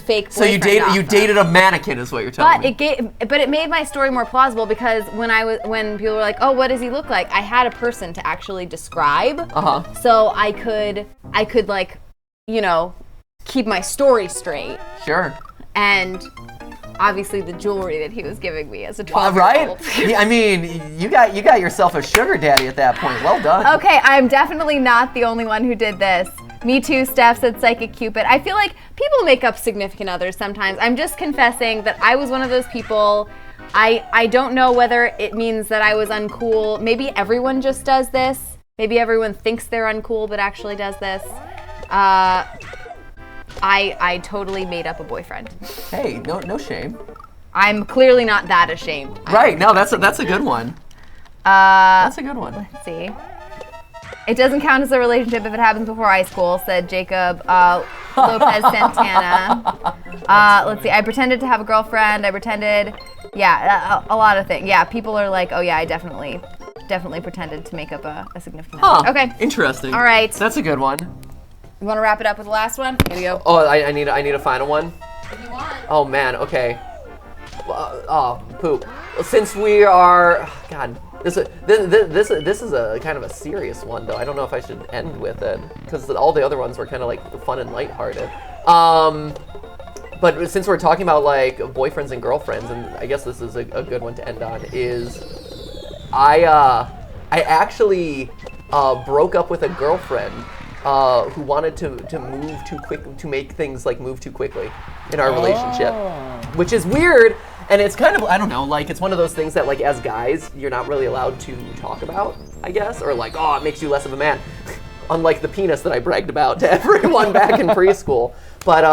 fake boyfriend. So you dated a mannequin, is what you're telling me. But it made my story more plausible because when people were like, "Oh, what does he look like?" I had a person to actually describe. So I could like, keep my story straight. Sure. And obviously the jewelry that he was giving me as a 12-year-old. Right? Yeah, I mean, you got yourself a sugar daddy at that point. Well done. Okay, I'm definitely not the only one who did this. Me too, Steph said Psychic Cupid. I feel like people make up significant others sometimes. I'm just confessing that I was one of those people. I don't know whether it means that I was uncool. Maybe everyone just does this. Maybe everyone thinks they're uncool but actually does this. I totally made up a boyfriend. Hey, no shame. I'm clearly not that ashamed. Right, no, that's a good one. That's a good one. Let's see. It doesn't count as a relationship if it happens before high school, said Jacob Lopez Santana. Let's see. I pretended to have a girlfriend. I pretended, a lot of things. Yeah, people are like, oh yeah, I definitely pretended to make up a significant other. Okay. Interesting. All right. That's a good one. You want to wrap it up with the last one? Here we go. Oh, I need a final one. If you want. Oh man. Okay. Poop. Since we are, God. This is a kind of a serious one, though. I don't know if I should end with it because all the other ones were kind of like fun and lighthearted. But since we're talking about like boyfriends and girlfriends, and I guess this is a good one to end on, is I actually broke up with a girlfriend who wanted to move too quick, to make things like move too quickly in our relationship, which is weird. And it's kind of, I don't know, like it's one of those things that like as guys, you're not really allowed to talk about, I guess, or like, oh, it makes you less of a man. Unlike the penis that I bragged about to everyone back in preschool. But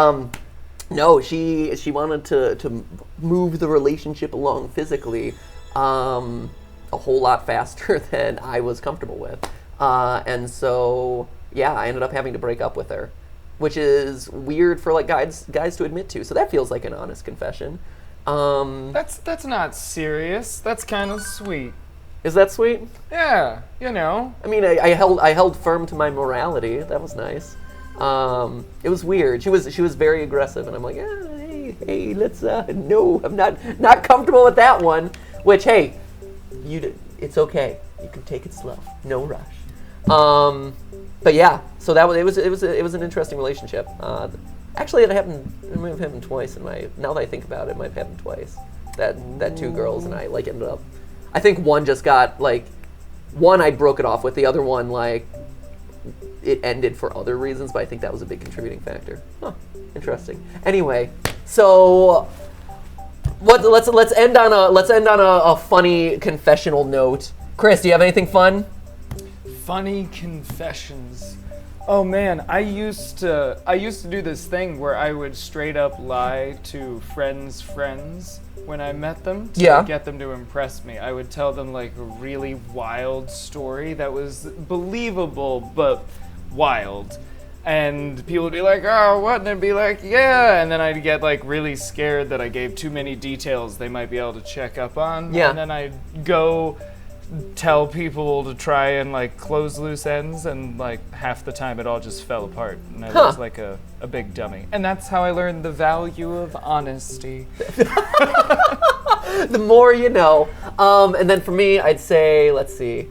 no, she wanted to move the relationship along physically a whole lot faster than I was comfortable with. And so, yeah, I ended up having to break up with her, which is weird for like guys to admit to. So that feels like an honest confession. That's not serious. That's kind of sweet. Is that sweet? Yeah, I mean, I held firm to my morality. That was nice. It was weird. She was very aggressive, and I'm like, hey, let's no, I'm not comfortable with that one. Which, hey, it's okay. You can take it slow, no rush. But yeah, so it was an interesting relationship. Actually, it might have happened twice now that I think about it, it might have happened twice. That two girls and I like ended up, I think one just got like, one I broke it off with, the other one like, it ended for other reasons, but I think that was a big contributing factor. Interesting. Anyway, so let's end on a funny confessional note. Chris, do you have anything fun? Funny confessions. Oh man, I used to do this thing where I would straight up lie to friends' friends when I met them to get them to impress me. I would tell them like a really wild story that was believable but wild. And people would be like, oh, what? And I'd be like, yeah. And then I'd get like really scared that I gave too many details they might be able to check up on. Yeah. And then I'd go tell people to try and like close loose ends, and like half the time it all just fell apart, and I was like a big dummy. And that's how I learned the value of honesty. The more you know. And then for me, I'd say, let's see,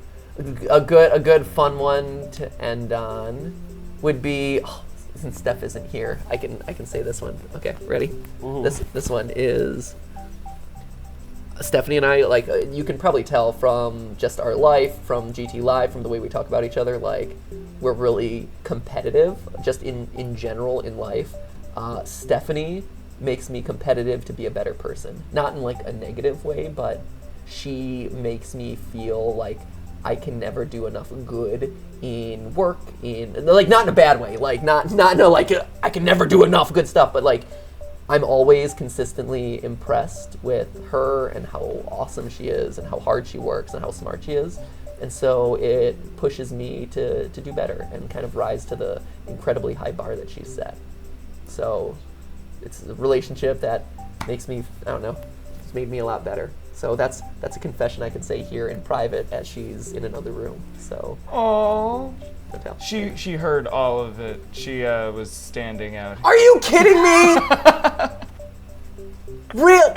a good fun one to end on would be, since Steph isn't here, I can say this one. Okay, ready? Mm-hmm. This one is, Stephanie and I, like, you can probably tell from just our life, from GTLive, from the way we talk about each other, like, we're really competitive, just in general in life. Stephanie makes me competitive to be a better person. Not in, like, a negative way, but she makes me feel like I can never do enough good in work, like, not in a bad way, like, not in a, like, I can never do enough good stuff, but, like, I'm always consistently impressed with her and how awesome she is and how hard she works and how smart she is. And so it pushes me to do better and kind of rise to the incredibly high bar that she's set. So it's a relationship that makes me, I don't know, it's made me a lot better. So that's a confession I can say here in private as she's in another room. So. Oh. Don't tell. She heard all of it. She was standing out. Are you kidding me?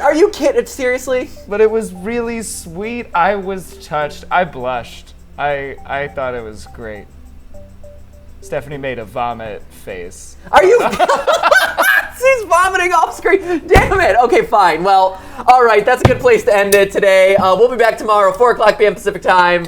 Are you kidding? Seriously? But it was really sweet. I was touched. I blushed. I thought it was great. Stephanie made a vomit face. Are you? She's vomiting off screen. Damn it. Okay, fine. Well, all right. That's a good place to end it today. We'll be back tomorrow, 4:00 p.m. Pacific time.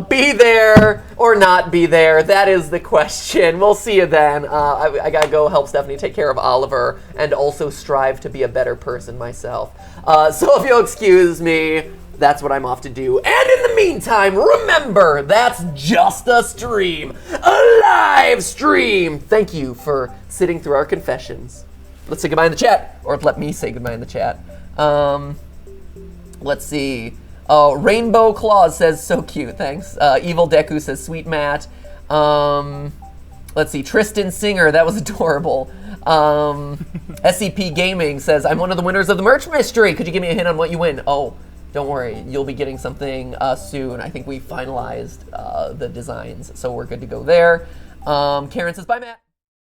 Be there or not be there? That is the question. We'll see you then. I gotta go help Stephanie take care of Oliver and also strive to be a better person myself. So if you'll excuse me, that's what I'm off to do. And in the meantime, remember, that's just a stream. A live stream. Thank you for sitting through our confessions. Let's say goodbye in the chat. Or let me say goodbye in the chat. Let's see. Oh, Rainbow Claus says, so cute, thanks. Evil Deku says, sweet Matt. Let's see, Tristan Singer, that was adorable. SCP Gaming says, I'm one of the winners of the merch mystery. Could you give me a hint on what you win? Oh, don't worry, you'll be getting something soon. I think we finalized the designs, so we're good to go there. Karen says, bye, Matt.